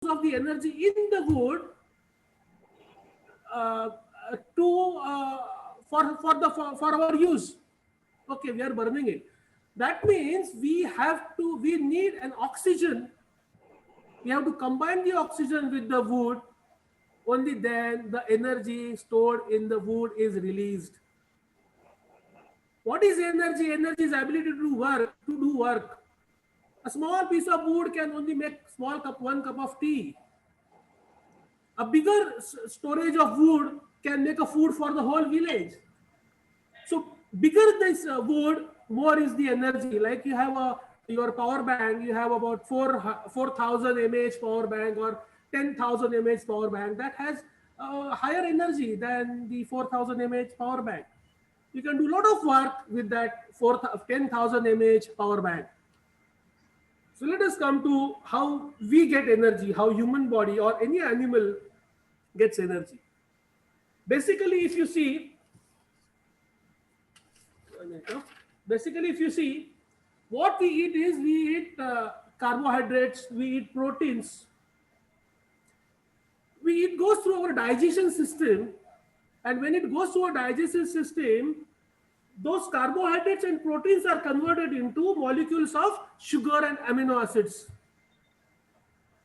of the energy in the wood to for our use. Okay, we are burning it. That means we need an oxygen. We have to combine the oxygen with the wood. Only then the energy stored in the wood is released. What is energy? Energy is ability to do work. A small piece of wood can only make one cup of tea. A bigger storage of wood can make a food for the whole village. So bigger this wood, more is the energy. Like you have your power bank, you have about 4,000 mAh power bank or 10,000 mAh power bank that has higher energy than the 4,000 mAh power bank. You can do a lot of work with that 10,000 mAh power bank. So let us come to how we get energy, how human body or any animal gets energy. Basically, if you see, what we eat is we eat carbohydrates, we eat proteins. It goes through our digestion system, and when it goes through our digestive system, those carbohydrates and proteins are converted into molecules of sugar and amino acids.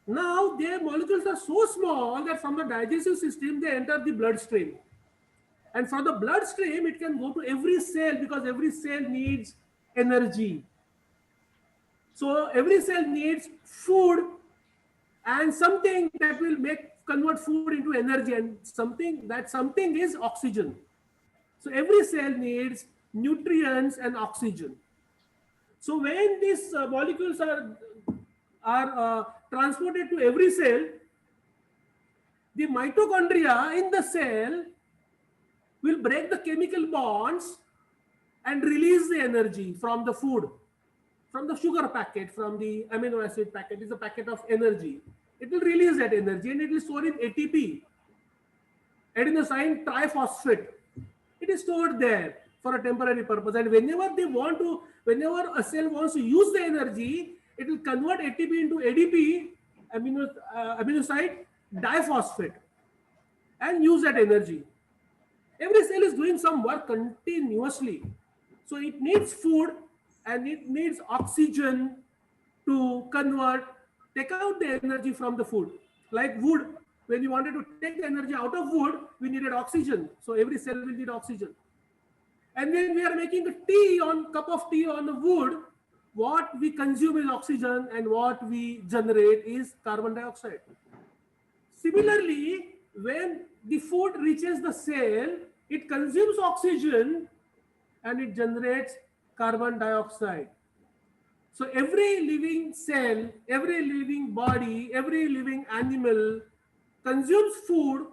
Now, their molecules are so small that from the digestive system, they enter the bloodstream. And from the bloodstream, it can go to every cell because every cell needs energy. So every cell needs food and something that will convert food into energy, and something is oxygen. So every cell needs nutrients and oxygen. So when these molecules are transported to every cell, the mitochondria in the cell will break the chemical bonds and release the energy from the food, from the sugar packet, from the amino acid packet. Is a packet of energy. It will release that energy and it will store in ATP, adenosine triphosphate. It is stored there for a temporary purpose, and whenever a cell wants to use the energy, it will convert ATP into ADP, adenosine diphosphate, and use that energy. Every cell is doing some work continuously, so it needs food and it needs oxygen to take out the energy from the food. Like wood, when you wanted to take the energy out of wood, we needed oxygen. So every cell will need oxygen. And when we are making a cup of tea on the wood, what we consume is oxygen and what we generate is carbon dioxide. Similarly, when the food reaches the cell, it consumes oxygen and it generates carbon dioxide. So every living cell, every living body, every living animal consumes food,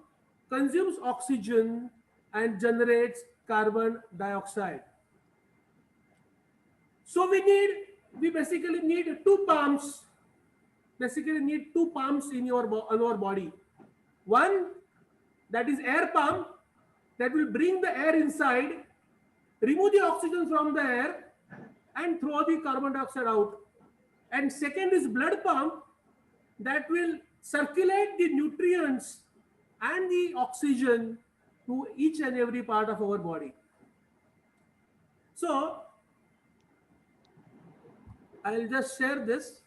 consumes oxygen, and generates carbon dioxide. So we basically need two pumps. Basically need two pumps in our body. One, that is air pump, that will bring the air inside, remove the oxygen from the air, and throw the carbon dioxide out. And second is blood pump, that will circulate the nutrients and the oxygen to each and every part of our body. So I'll just share this.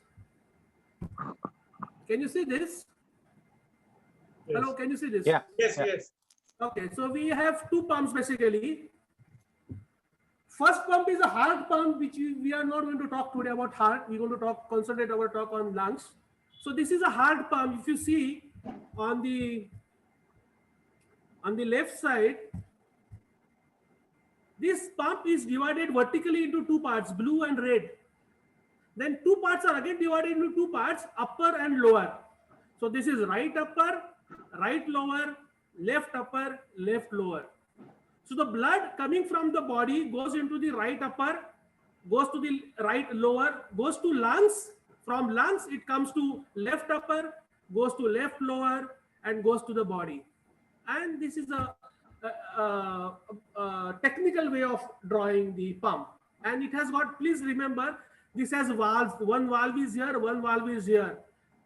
Can you see this? Yes. Hello, can you see this? Yeah. Yes, yes. Okay, so we have two pumps basically. First pump is a heart pump, which we are not going to talk today about heart. We're going to concentrate our talk on lungs. So this is a heart pump. If you see on the left side, this pump is divided vertically into two parts, blue and red. Then two parts are again divided into two parts, upper and lower. So this is right upper, right lower, left upper, left lower. So the blood coming from the body goes into the right upper, goes to the right lower, goes to lungs. From lungs, it comes to left upper, goes to left lower, and goes to the body. And this is a technical way of drawing the pump. And it has got, please remember, this has valves. One valve is here, one valve is here.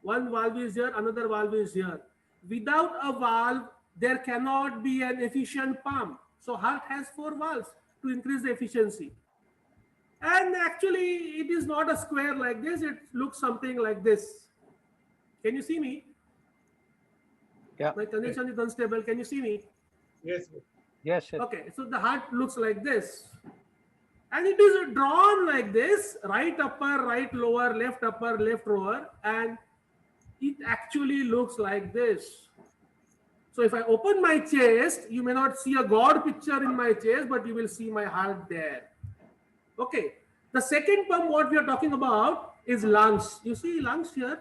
One valve is here, another valve is here. Without a valve, there cannot be an efficient pump. So heart has 4 valves to increase the efficiency. And actually, it is not a square like this. It looks something like this. Can you see me? Yeah. My connection is unstable. Can you see me? Yes. Yes. Yes. Okay, so the heart looks like this. And it is drawn like this, right upper, right lower, left upper, left lower, and it actually looks like this. So if I open my chest, you may not see a God picture in my chest, but you will see my heart there. Okay. The second pump, what we are talking about is lungs. You see lungs here?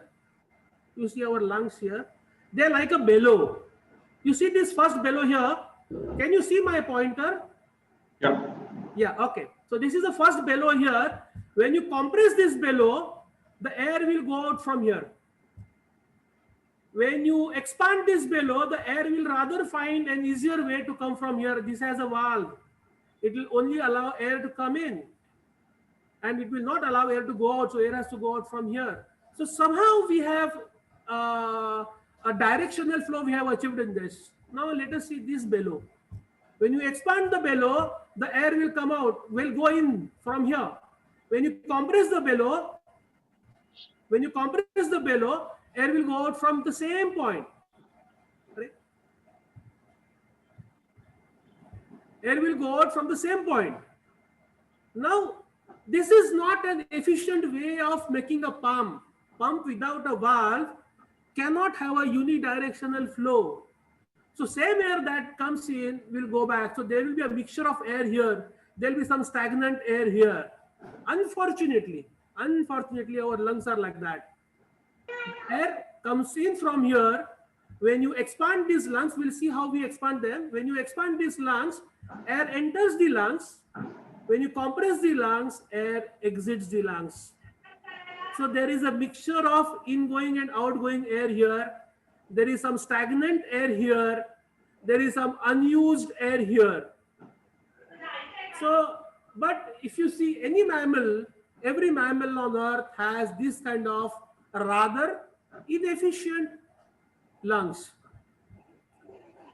You see our lungs here? They're like a bellow. You see this first bellow here? Can you see my pointer? Yeah. Yeah, okay. So this is the first bellow here. When you compress this bellow, the air will go out from here. When you expand this bellow, the air will rather find an easier way to come from here. This has a valve. It will only allow air to come in, and it will not allow air to go out. So air has to go out from here. So somehow we have a directional flow we have achieved in this. Now let us see this bellow. When you expand the bellow, the air will come out, will go in from here. When you compress the bellow, air will go out from the same point. Right? Air will go out from the same point. Now, this is not an efficient way of making a pump. Pump without a valve cannot have a unidirectional flow. So same air that comes in will go back. So there will be a mixture of air here. There will be some stagnant air here. Unfortunately, our lungs are like that. Air comes in from here. When you expand these lungs, we'll see how we expand them. When you expand these lungs, air enters the lungs. When you compress the lungs, air exits the lungs. So there is a mixture of ingoing and outgoing air here. There is some stagnant air here. There is some unused air here. So, but if you see any mammal, every mammal on earth has this kind of rather inefficient lungs.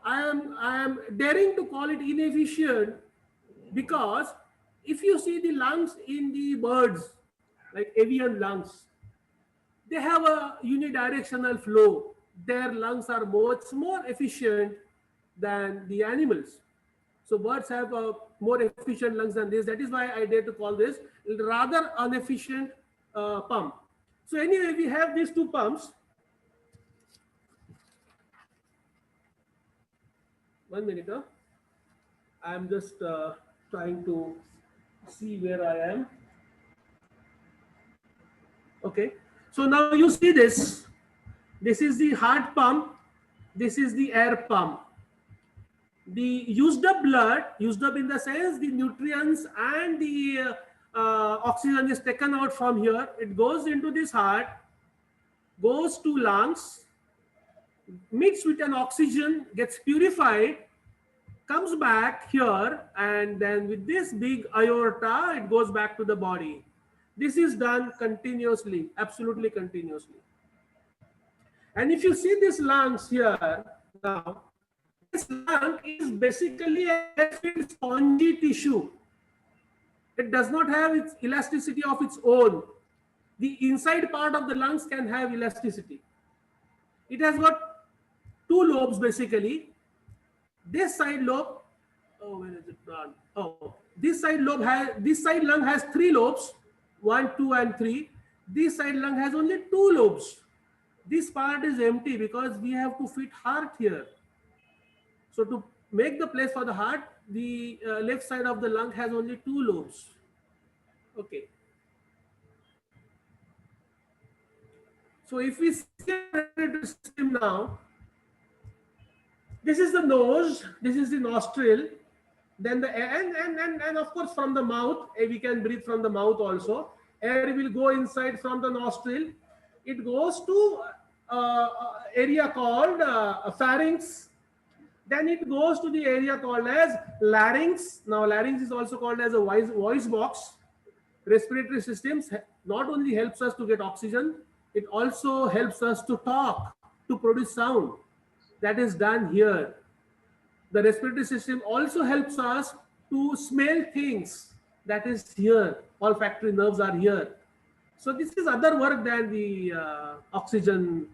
I am daring to call it inefficient because if you see the lungs in the birds, like avian lungs, they have a unidirectional flow. Their lungs are much more efficient than the animals. So birds have a more efficient lungs than this. That is why I dare to call this rather inefficient pump. So anyway, we have these two pumps. 1 minute. I am just trying to see where I am. Okay. So now you see this. This is the heart pump. This is the air pump. The used up blood, used up in the sense the nutrients and the oxygen is taken out from here. It goes into this heart, goes to lungs, mixed with an oxygen, gets purified, comes back here, and then with this big aorta, it goes back to the body. This is done continuously, absolutely continuously. And if you see these lungs here now, this lung is basically a spongy tissue. It does not have its elasticity of its own. The inside part of the lungs can have elasticity. It has got 2 lobes basically. This side lobe, oh, where is it gone? Oh, this side lung has 3 lobes, 1, 2, and 3. This side lung has only 2 lobes. This part is empty because we have to fit heart here. So to make the place for the heart, the left side of the lung has only 2 lobes. Okay. So if we see the system now, this is the nose, this is the nostril, then the and of course from the mouth, we can breathe from the mouth also. Air will go inside from the nostril. It goes to area called pharynx. Then it goes to the area called as larynx. Now larynx is also called as a voice box. Respiratory systems not only helps us to get oxygen, It also helps us to talk, to produce sound. That is done here. The respiratory system also helps us to smell things. That is here. Olfactory nerves are here. So this is other work than the oxygen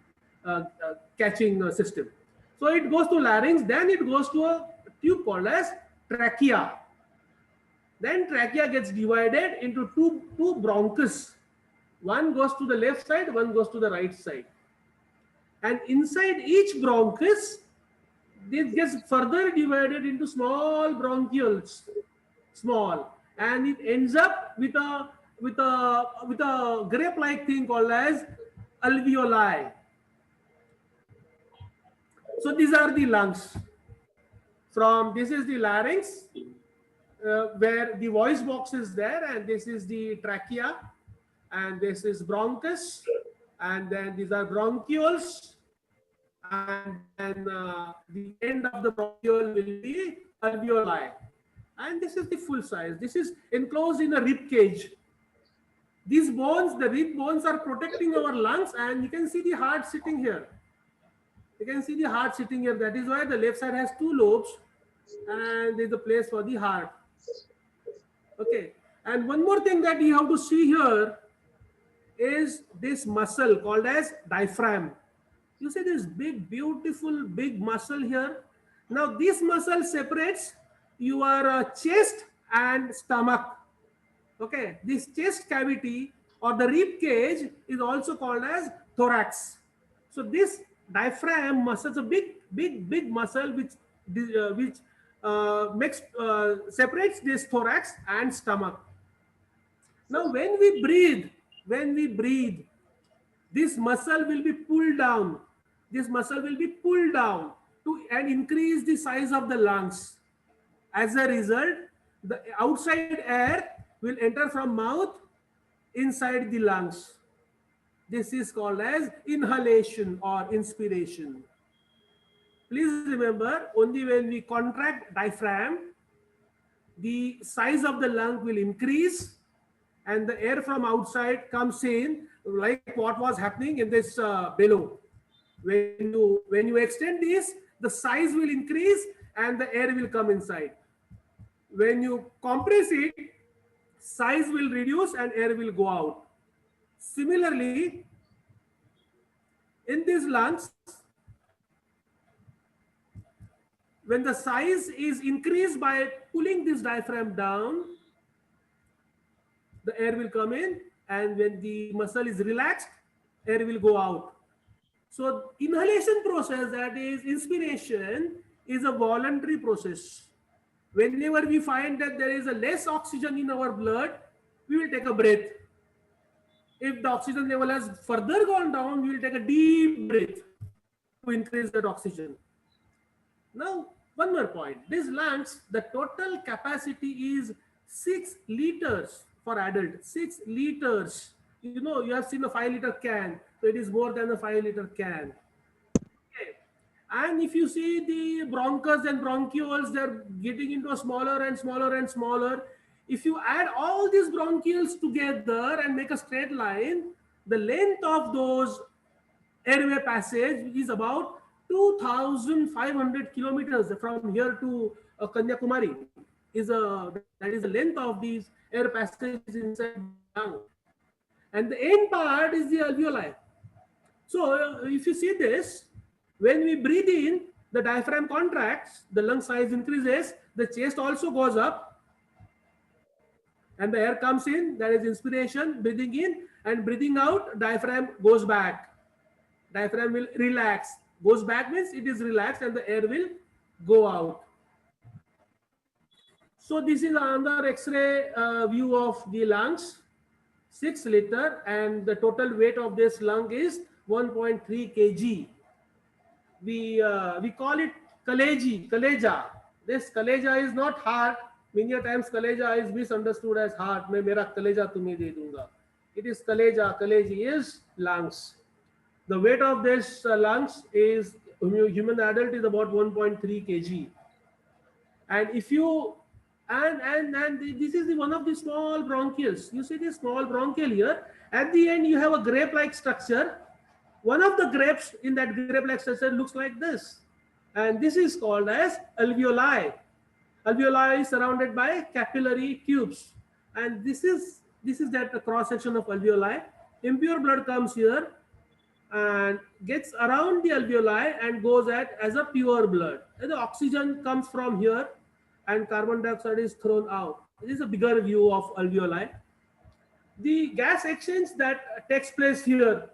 catching system. So it goes to larynx, then it goes to a tube called as trachea. Then trachea gets divided into two bronchus. One goes to the left side, one goes to the right side. And inside each bronchus, this gets further divided into small bronchioles, small, and it ends up with a grape-like thing called as alveoli. So these are the lungs. From this is the larynx, where the voice box is there, and this is the trachea, and this is bronchus, and then these are bronchioles, and then the end of the bronchiole will be alveoli. And this is the full size. This is enclosed in a rib cage. These bones, the rib bones, are protecting our lungs, and you can see the heart sitting here. You can see the heart sitting here. That is why the left side has two lobes, and there's a place for the heart. Okay. And one more thing that you have to see here is this muscle called as diaphragm. You see this big, beautiful, big muscle here. Now this muscle separates your chest and stomach. Okay, this chest cavity or the rib cage is also called as thorax. So this diaphragm muscle is a big muscle which makes separates this thorax and stomach. Now when we breathe, this muscle will be pulled down. This muscle will be pulled down and increase the size of the lungs. As a result, the outside air will enter from mouth inside the lungs. This is called as inhalation or inspiration. Please remember, only when we contract diaphragm, the size of the lung will increase and the air from outside comes in, like what was happening in this below. When you extend this, the size will increase and the air will come inside. When you compress it, size will reduce and air will go out. Similarly, in these lungs, when the size is increased by pulling this diaphragm down, the air will come in, and when the muscle is relaxed, air will go out. So inhalation process, that is inspiration, is a voluntary process. Whenever we find that there is a less oxygen in our blood, we will take a breath. If the oxygen level has further gone down, we will take a deep breath to increase that oxygen. Now, one more point. These lungs, the total capacity is 6 liters for adult. 6 liters. You know, you have seen a 5-liter can. So it is more than a 5-liter can. Okay. And if you see the bronchus and bronchioles, they're getting into a smaller and smaller and smaller. If you add all these bronchioles together and make a straight line, the length of those airway passage is about 2,500 kilometers from here to Kanyakumari. That is the length of these air passages inside the lung. And the end part is the alveoli. So if you see this, when we breathe in, the diaphragm contracts, the lung size increases, the chest also goes up, and the air comes in, that is inspiration, breathing in, and breathing out, diaphragm goes back. Diaphragm will relax. Goes back means it is relaxed and the air will go out. So this is another X-ray view of the lungs. 6 liter, and the total weight of this lung is 1.3 kg. We call it kaleja. This kaleja is not heart. Many times kaleja is misunderstood as heart. मैं मेरा कलेजा तुम्हें दे दूंगा. It is kaleja. Kaleji is lungs. The weight of this lungs is, human adult is about 1.3 kg. And if you and this is one of the small bronchioles. You see this small bronchiole here, At the end, you have a grape-like structure. One of the grapes in that grape-like structure looks like this. And this is called as alveoli. Alveoli is surrounded by capillary tubes. And this is that cross section of alveoli. Impure blood comes here and gets around the alveoli and goes as a pure blood. And the oxygen comes from here and carbon dioxide is thrown out. This is a bigger view of alveoli. The gas exchange that takes place here,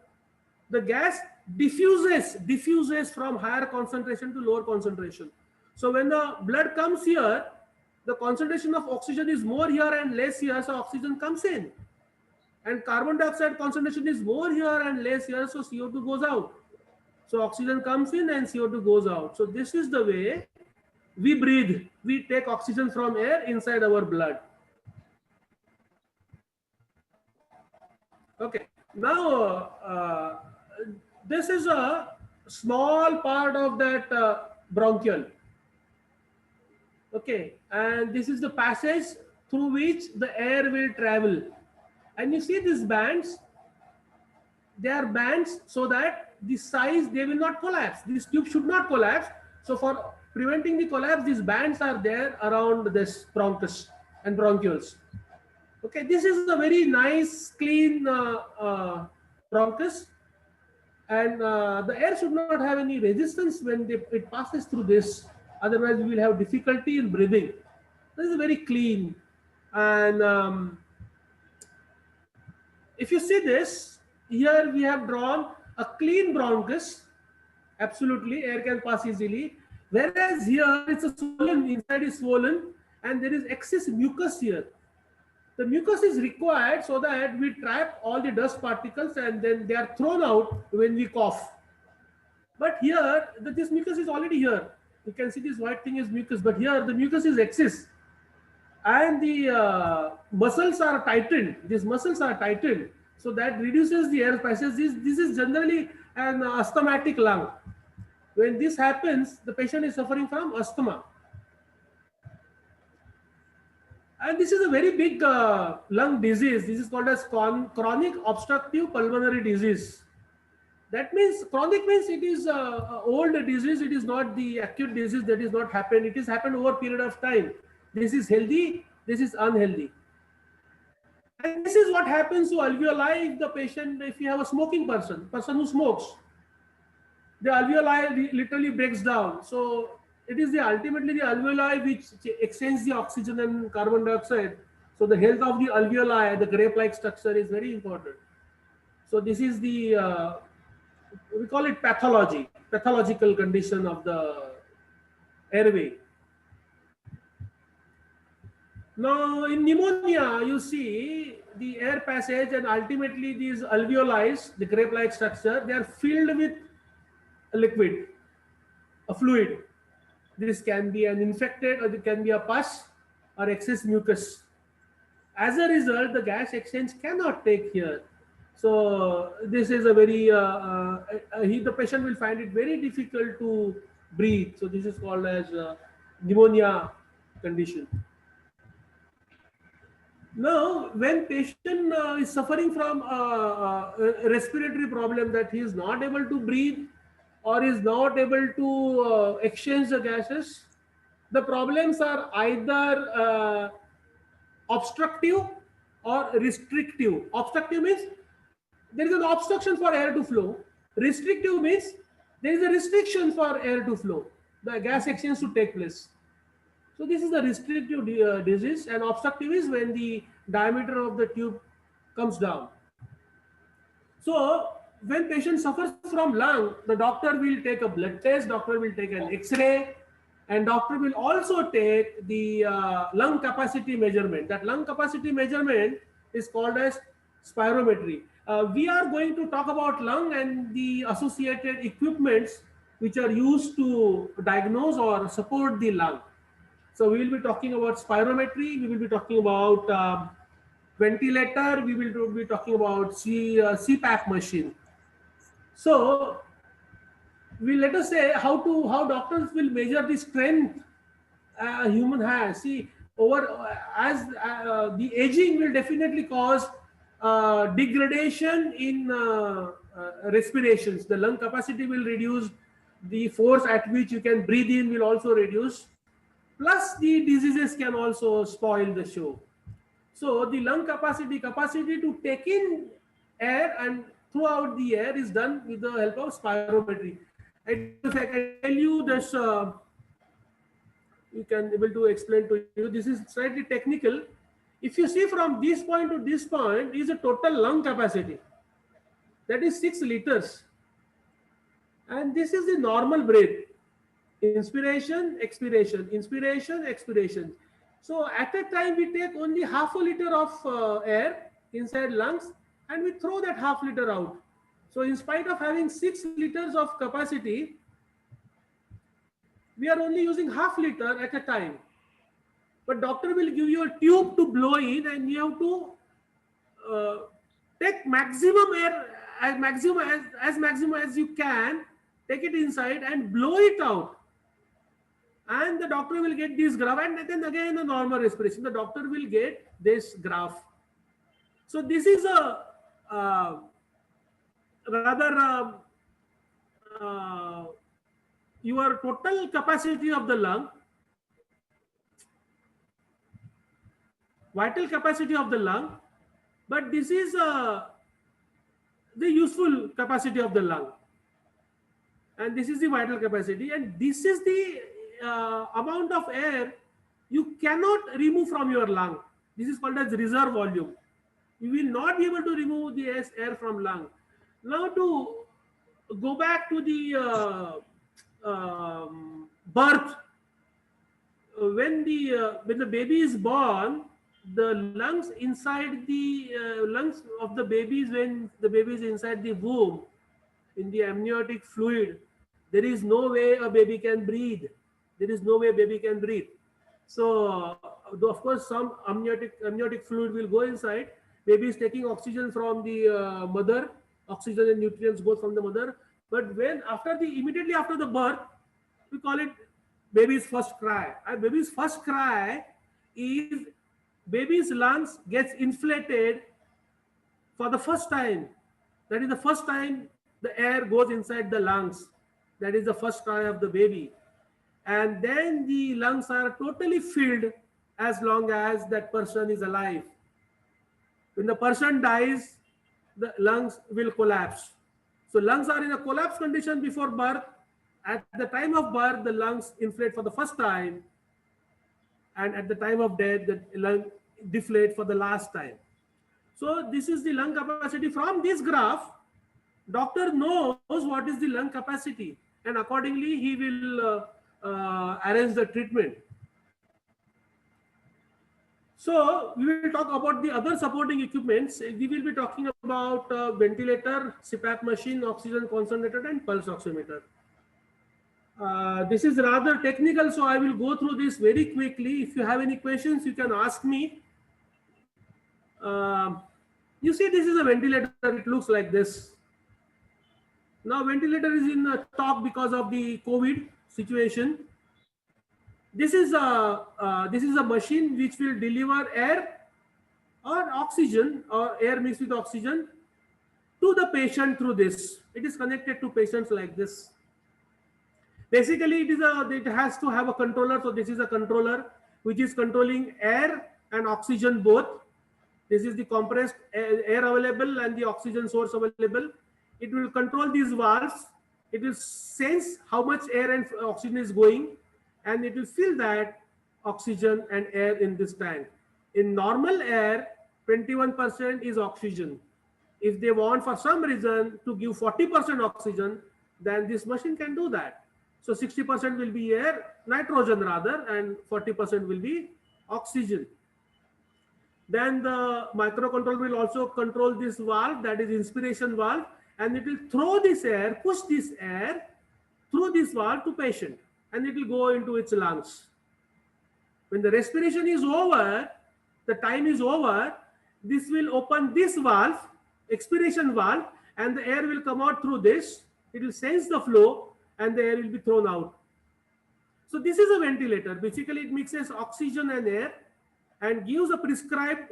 the gas diffuses from higher concentration to lower concentration. So when the blood comes here, the concentration of oxygen is more here and less here, so oxygen comes in. And carbon dioxide concentration is more here and less here, so CO2 goes out. So oxygen comes in and CO2 goes out. So this is the way we breathe. We take oxygen from air inside our blood. Okay, now this is a small part of that bronchial. Okay, and this is the passage through which the air will travel. And you see these bands, they are bands so that the size, they will not collapse. This tube should not collapse. So for preventing the collapse, these bands are there around this bronchus and bronchioles. Okay, this is a very nice, clean bronchus. And the air should not have any resistance when it passes through this. Otherwise, we will have difficulty in breathing. This is very clean. And if you see this, here we have drawn a clean bronchus. Absolutely, air can pass easily. Whereas here, it's a swollen, inside is swollen, and there is excess mucus here. The mucus is required so that we trap all the dust particles and then they are thrown out when we cough. But here, this mucus is already here. You can see this white thing is mucus, but here the mucus is excess. And the muscles are tightened. These muscles are tightened. So that reduces the air passage. This is generally an asthmatic lung. When this happens, the patient is suffering from asthma. And this is a very big lung disease. This is called as chronic obstructive pulmonary disease. That means chronic means it is old disease. It is not the acute disease that is not happened. It is happened over a period of time. This is healthy. This is unhealthy. And this is what happens to alveoli if the patient, if you have a smoking person who smokes, the alveoli literally breaks down. So it is ultimately the alveoli which exchange the oxygen and carbon dioxide. So the health of the alveoli, the grape-like structure, is very important. So this is the, we call it pathological condition of the airway. Now in pneumonia, you see the air passage and ultimately these alveoli, the grape-like structure, they are filled with a liquid, a fluid. This can be an infected or it can be a pus or excess mucus. As a result, the gas exchange cannot take here. So this is a very, the patient will find it very difficult to breathe. So this is called as pneumonia condition. Now, when patient is suffering from a respiratory problem that he is not able to breathe or is not able to exchange the gases, the problems are either obstructive or restrictive. Obstructive means there is an obstruction for air to flow. Restrictive means there is a restriction for air to flow. The gas exchange to take place. So this is the restrictive disease, and obstructive is when the diameter of the tube comes down. So when patient suffers from lung, the doctor will take a blood test, doctor will take an X-ray, and doctor will also take the lung capacity measurement. That lung capacity measurement is called as spirometry. We are going to talk about lung and the associated equipments which are used to diagnose or support the lung. So we will be talking about spirometry, we will be talking about ventilator, we will be talking about CPAP machine. So we let us say how doctors will measure the strength a human has. See, over as the aging will definitely cause degradation in respirations. The lung capacity will reduce, the force at which you can breathe in will also reduce, plus the diseases can also spoil the show. So the lung capacity to take in air and throw out the air is done with the help of spirometry. If I can tell you this, you can able to explain to you. This is slightly technical. If you see from this point to this point is a total lung capacity. That is 6 liters. And this is the normal breath. Inspiration, expiration, inspiration, expiration. So at a time we take only half a liter of air inside lungs and we throw that half liter out. So in spite of having 6 liters of capacity, we are only using half liter at a time. But doctor will give you a tube to blow in and you have to take maximum air, as maximum as you can, take it inside and blow it out. And the doctor will get this graph, and then again a normal respiration. The doctor will get this graph. So this is a rather your total capacity of the lung, vital capacity of the lung, but this is the useful capacity of the lung, and this is the vital capacity, and this is the amount of air you cannot remove from your lung. This is called as reserve volume. You will not be able to remove the air from lung. Now to go back to the birth, when the baby is born, the lungs inside the lungs of the babies, when the baby is inside the womb, in the amniotic fluid, there is no way a baby can breathe. There is no way a baby can breathe. So, though of course, some amniotic fluid will go inside. Baby is taking oxygen from the mother. Oxygen and nutrients go from the mother. But when immediately after the birth, we call it baby's first cry. And baby's first cry is baby's lungs gets inflated for the first time. That is the first time the air goes inside the lungs. That is the first cry of the baby. And then the lungs are totally filled as long as that person is alive. When the person dies, the lungs will collapse. So lungs are in a collapse condition before birth. At the time of birth, the lungs inflate for the first time. And at the time of death, the lung deflate for the last time. So this is the lung capacity. From this graph, doctor knows what is the lung capacity, and accordingly he will arrange the treatment. So we will talk about the other supporting equipments. We will be talking about ventilator, CPAP machine, oxygen concentrator, and pulse oximeter. This is rather technical, so I will go through this very quickly. If you have any questions, you can ask me. You see, this is a ventilator. It looks like this. Now, ventilator is in the top because of the COVID situation. This is a machine which will deliver air or oxygen or air mixed with oxygen to the patient through this. It is connected to patients like this. Basically, it has to have a controller. So this is a controller which is controlling air and oxygen both. This is the compressed air available and the oxygen source available. It will control these valves. It will sense how much air and oxygen is going, and it will fill that oxygen and air in this tank. In normal air, 21% is oxygen. If they want for some reason to give 40% oxygen, then this machine can do that. So 60% will be air, nitrogen rather, and 40% will be oxygen. Then the microcontroller will also control this valve, that is inspiration valve, and it will throw this air, push this air through this valve to patient, and it will go into its lungs. When the respiration is over, the time is over, this will open this valve, expiration valve, and the air will come out through this. It will sense the flow and the air will be thrown out. So this is a ventilator. Basically, it mixes oxygen and air and gives a prescribed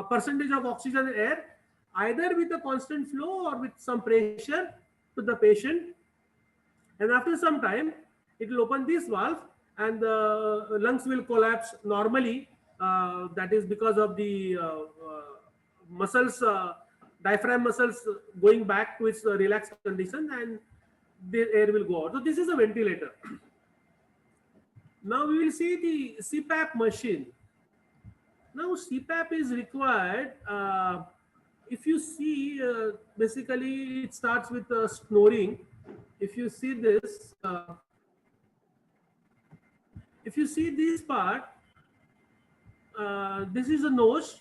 percentage of oxygen and air, either with a constant flow or with some pressure to the patient. And after some time, it will open this valve and the lungs will collapse normally. That is because of the muscles, diaphragm muscles going back to its relaxed condition, and the air will go out. So this is a ventilator. Now we will see the CPAP machine. Now CPAP is required. If you see, basically it starts with snoring. If you see this, if you see this part, this is a nose,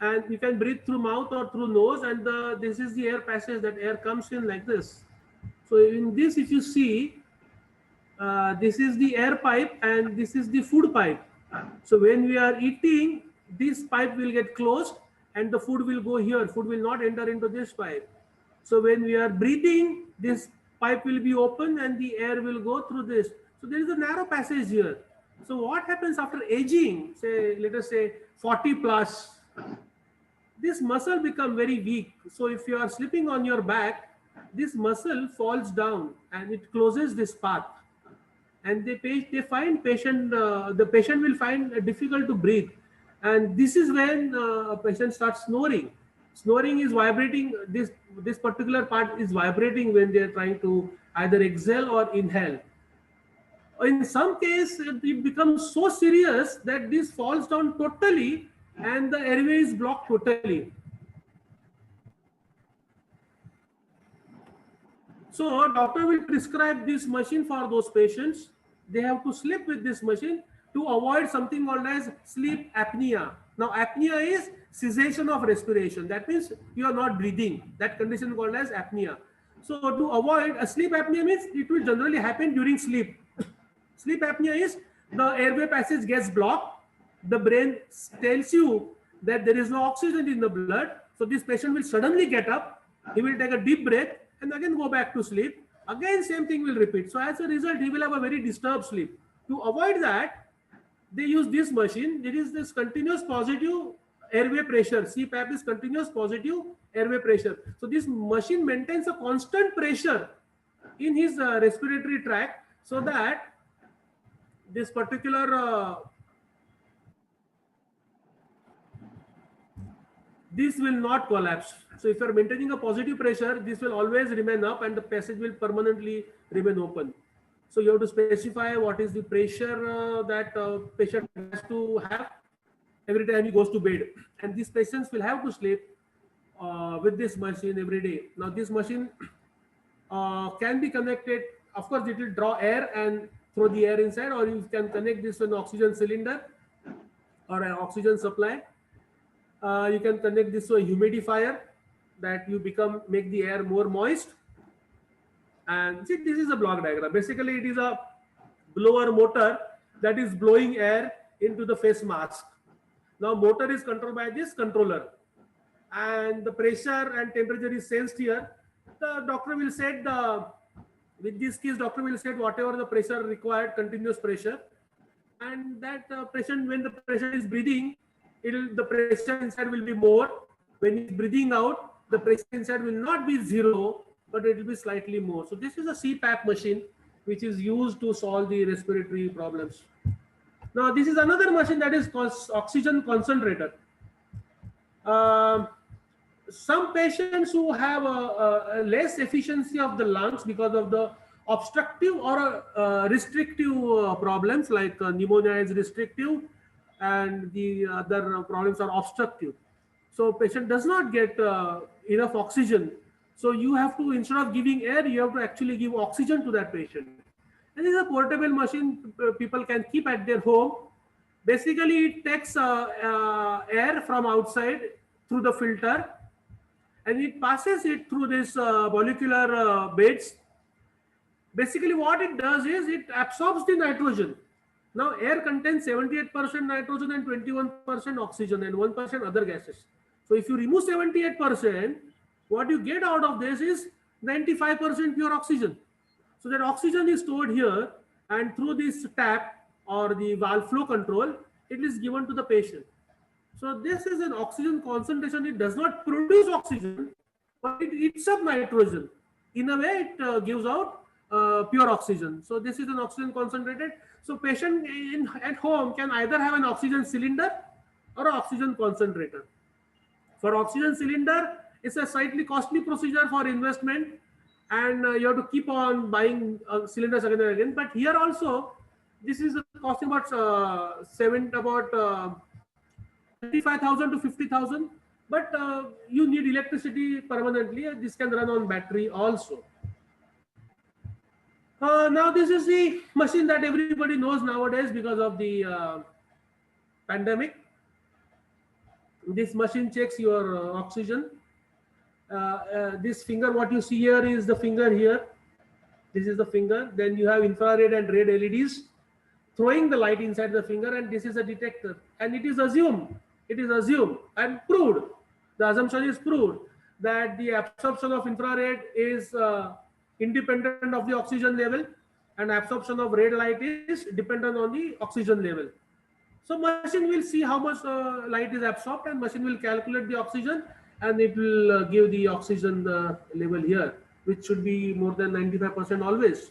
and you can breathe through mouth or through nose, and this is the air passage, that air comes in like this. So in this, if you see, this is the air pipe and this is the food pipe. So when we are eating, this pipe will get closed and the food will go here. Food will not enter into this pipe. So when we are breathing, this pipe will be open and the air will go through this. So there is a narrow passage here. So what happens after aging, say, let us say 40 plus, this muscle become very weak. So if you are sleeping on your back, this muscle falls down and it closes this path. And they find the patient will find it difficult to breathe. And this is when a patient starts snoring. Snoring is vibrating. This particular part is vibrating when they are trying to either exhale or inhale. In some case, it becomes so serious that this falls down totally and the airway is blocked totally. So doctor will prescribe this machine for those patients. They have to sleep with this machine to avoid something called as sleep apnea. Now apnea is cessation of respiration. That means you are not breathing. That condition called as apnea. So to avoid a sleep apnea means it will generally happen during sleep. Sleep apnea is the airway passage gets blocked. The brain tells you that there is no oxygen in the blood. So this patient will suddenly get up. He will take a deep breath and again go back to sleep. Again, same thing will repeat. So as a result, he will have a very disturbed sleep. To avoid that, they use this machine. There is this continuous positive airway pressure. CPAP is continuous positive airway pressure. So this machine maintains a constant pressure in his respiratory tract so that this particular this will not collapse. So if you are maintaining a positive pressure, this will always remain up and the passage will permanently remain open. So you have to specify what is the pressure that patient has to have every time he goes to bed. And these patients will have to sleep with this machine every day. Now this machine can be connected. Of course, it will draw air and throw the air inside, or you can connect this to an oxygen cylinder or an oxygen supply. You can connect this to a humidifier that you make the air more moist. And see, this is a block diagram. Basically, it is a blower motor that is blowing air into the face mask. Now, motor is controlled by this controller, and the pressure and temperature is sensed here. The doctor will set with this case, doctor will set whatever the pressure required, continuous pressure, and that patient, when the patient is breathing, the pressure inside will be more. When he's breathing out, the pressure inside will not be zero, but it will be slightly more. So this is a CPAP machine which is used to solve the respiratory problems. Now this is another machine that is called oxygen concentrator. Some patients who have a less efficiency of the lungs because of the obstructive or restrictive problems, like pneumonia is restrictive and the other problems are obstructive. So patient does not get enough oxygen. So you have to, instead of giving air, you have to actually give oxygen to that patient. And this is a portable machine people can keep at their home. Basically, it takes air from outside through the filter and it passes it through this molecular beds. Basically, what it does is it absorbs the nitrogen. Now, air contains 78% nitrogen and 21% oxygen and 1% other gases. So, if you remove 78%, what you get out of this is 95% pure oxygen. So, that oxygen is stored here, and through this tap or the valve flow control, it is given to the patient. So this is an oxygen concentration. It does not produce oxygen, but it eats up nitrogen. In a way, it gives out pure oxygen. So this is an oxygen concentrated. So patient at home can either have an oxygen cylinder or an oxygen concentrator. For oxygen cylinder, it's a slightly costly procedure for investment, and you have to keep on buying cylinders again and again. But here also, this is costing about 35,000 to 50,000. But you need electricity permanently. This can run on battery also. Now this is the machine that everybody knows nowadays because of the pandemic. This machine checks your oxygen. This finger, what you see here is the finger here. This is the finger. Then you have infrared and red LEDs throwing the light inside the finger, and this is a detector. And it is assumed and proved. The assumption is proved that the absorption of infrared is independent of the oxygen level, and absorption of red light is dependent on the oxygen level. So machine will see how much light is absorbed, and machine will calculate the oxygen, and it will give the oxygen level here, which should be more than 95% always.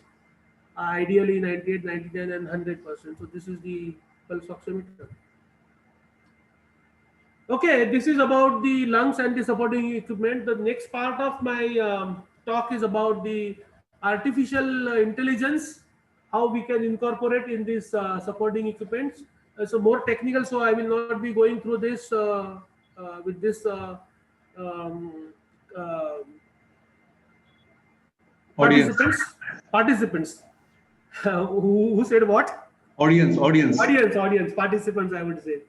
Ideally 98, 99 and 100%. So this is the pulse oximeter. Okay, this is about the lungs and the supporting equipment. The next part of my talk is about the artificial intelligence, how we can incorporate in this supporting equipments. So more technical, so I will not be going through this with this um, uh, Audience. participants. Who said what? Audience. Audience, participants, I would say.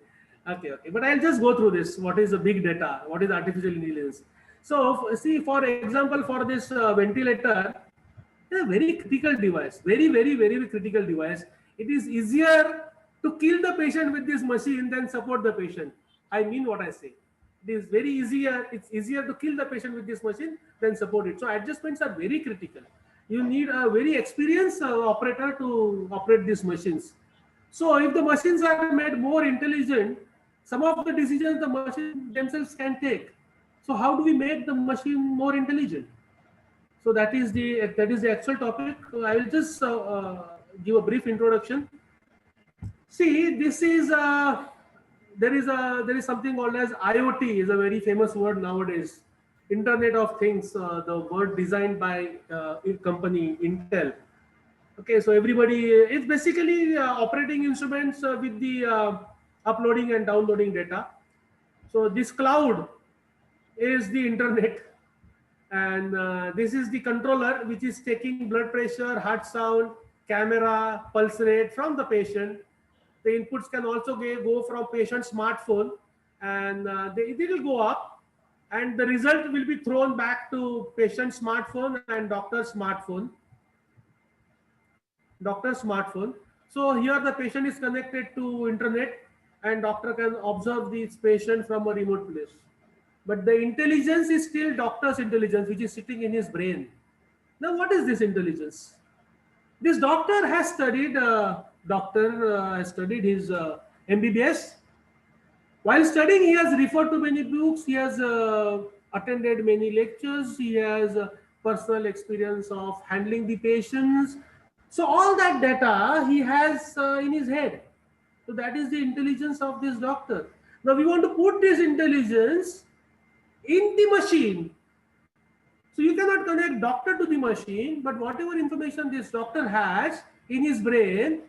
Okay. But I'll just go through this. What is the big data? What is artificial intelligence? So, see, for example, for this ventilator, it's a very critical device. Very critical device. It is easier to kill the patient with this machine than support the patient. I mean what I say. It is very easier. It's easier to kill the patient with this machine than support it. So adjustments are very critical. You need a very experienced operator to operate these machines. So if the machines are made more intelligent, some of the decisions the machine themselves can take. So how do we make the machine more intelligent? So that is the actual topic. I will just give a brief introduction. See, this is there is something called as IoT, is a very famous word nowadays. Internet of Things, the word designed by company Intel. Okay, so everybody, it's basically operating instruments with the uploading and downloading data. So this cloud is the internet, and this is the controller which is taking blood pressure, heart sound, camera, pulse rate from the patient. The inputs can also go from patient smartphone, and they will go up, and the result will be thrown back to patient smartphone and doctor's smartphone. So here the patient is connected to internet, and doctor can observe this patient from a remote place. But the intelligence is still doctor's intelligence, which is sitting in his brain. Now, what is this intelligence? This doctor has studied. Has studied his MBBS. While studying, he has referred to many books. He has attended many lectures. He has personal experience of handling the patients. So all that data he has in his head. So that is the intelligence of this doctor. Now we want to put this intelligence in the machine. So you cannot connect doctor to the machine, but whatever information this doctor has in his brain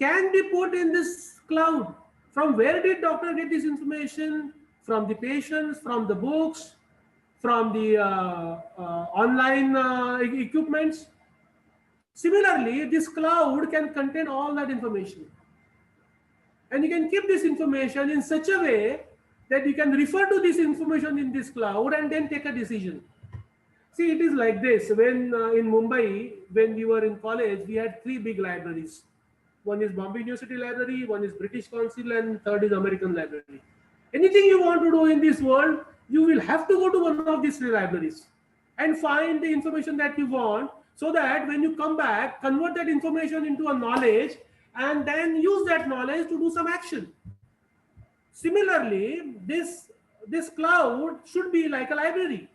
can be put in this cloud. From where did doctor get this information? From the patients, from the books, from the online equipments. Similarly, this cloud can contain all that information. And you can keep this information in such a way that you can refer to this information in this cloud and then take a decision. See, it is like this. When in Mumbai, when we were in college, we had 3 big libraries. One is Bombay University Library, one is British Council, and third is American Library. Anything you want to do in this world, you will have to go to one of these 3 libraries and find the information that you want, so that when you come back, convert that information into a knowledge and then use that knowledge to do some action. Similarly, this cloud should be like a library.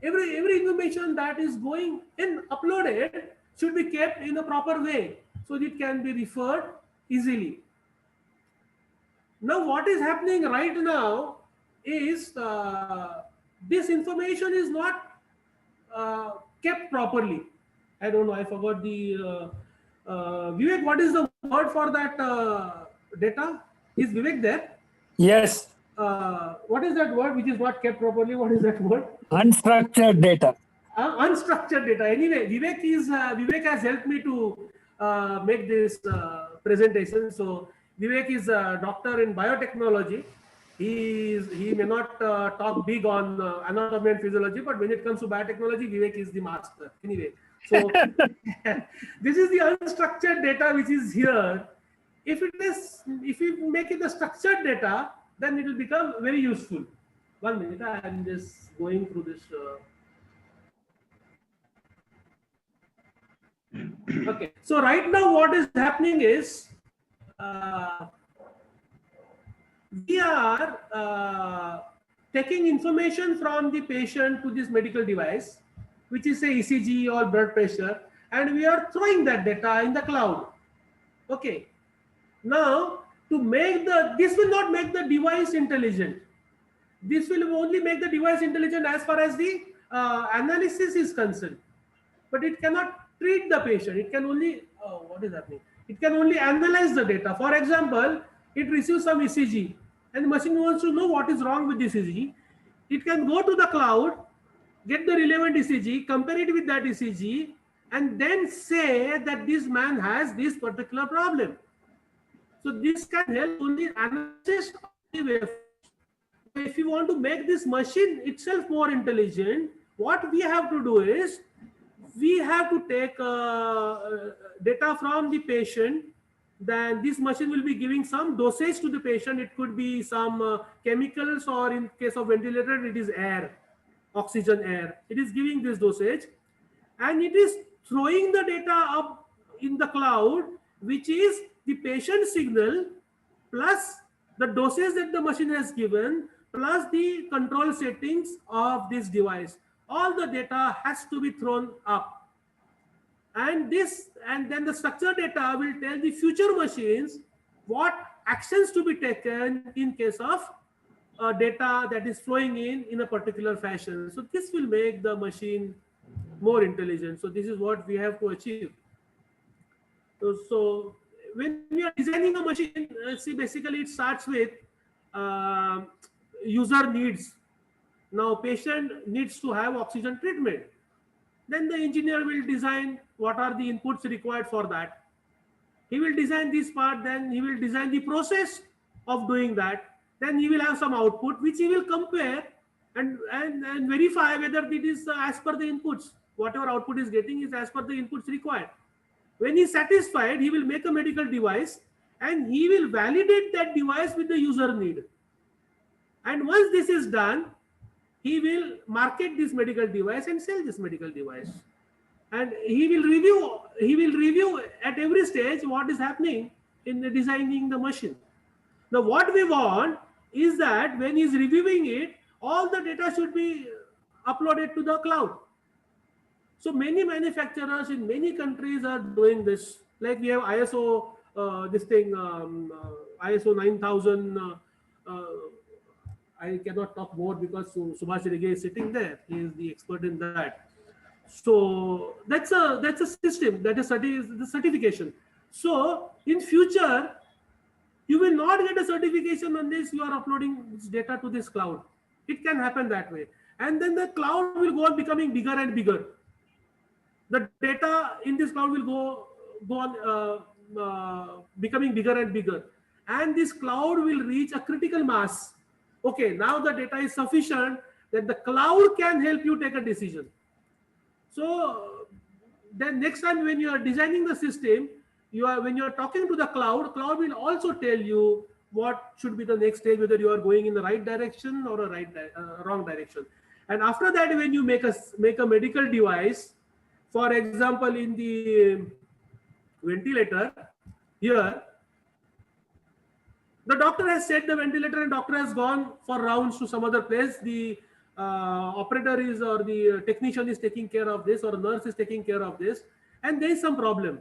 Every information that is going in uploaded should be kept in a proper way so it can be referred easily. Now, what is happening right now is this information is not kept properly. I don't know. I forgot the Vivek. What is the word for that data? Is Vivek there? Yes, What is that word which is not kept properly? What is that word? unstructured data. Unstructured data. Anyway, Vivek has helped me to make this presentation. So Vivek is a doctor in biotechnology. He may not talk big on anatomy and physiology, but when it comes to biotechnology, Vivek is the master. Anyway, so this is the unstructured data which is here. If we make it a structured data, then it will become very useful. 1 minute, I am just going through this. Okay, so right now what is happening is we are taking information from the patient to this medical device, which is a ECG or blood pressure, and we are throwing that data in the cloud. Okay, now to make this will not make the device intelligent. This will only make the device intelligent as far as the analysis is concerned, but it cannot treat the patient. It can only what is happening? It can only analyze the data. For example, it receives some ECG, and the machine wants to know what is wrong with this ECG. It can go to the cloud, get the relevant ECG, compare it with that ECG, and then say that this man has this particular problem. So this can help only analysis of the waveforms. If you want to make this machine itself more intelligent, what we have to do is we have to take data from the patient. Then this machine will be giving some dosage to the patient. It could be some chemicals, or in case of ventilator, it is air, oxygen, air. It is giving this dosage, and it is throwing the data up in the cloud, which is the patient signal plus the dosage that the machine has given plus the control settings of this device. All the data has to be thrown up, and then the structured data will tell the future machines what actions to be taken in case of data that is flowing in a particular fashion. So this will make the machine more intelligent. So this is what we have to achieve. So when we are designing a machine, see, basically it starts with user needs. Now patient needs to have oxygen treatment. Then the engineer will design what are the inputs required for that. He will design this part, then he will design the process of doing that. Then he will have some output which he will compare and verify whether it is as per the inputs. Whatever output is getting is as per the inputs required. When he is satisfied, he will make a medical device and he will validate that device with the user need. And once this is done, he will market this medical device and sell this medical device. And he will review at every stage what is happening in the designing the machine. Now what we want is that when he is reviewing it, all the data should be uploaded to the cloud. So many manufacturers in many countries are doing this. Like we have ISO, ISO 9000. I cannot talk more because Subhash Rege is sitting there. He is the expert in that. So that's a system, that is the certification. So in future, you will not get a certification unless you are uploading this data to this cloud. It can happen that way. And then the cloud will go on becoming bigger and bigger. The data in this cloud will go on becoming bigger and bigger. And this cloud will reach a critical mass. Okay, now the data is sufficient that the cloud can help you take a decision. So then next time when you are designing the system, when you are talking to the cloud will also tell you what should be the next stage, whether you are going in the right direction or a wrong direction. And after that, when you make a medical device, for example, in the ventilator here, The doctor has set the ventilator and doctor has gone for rounds to some other place. The operator is or the technician is taking care of this, or nurse is taking care of this, and there is some problem.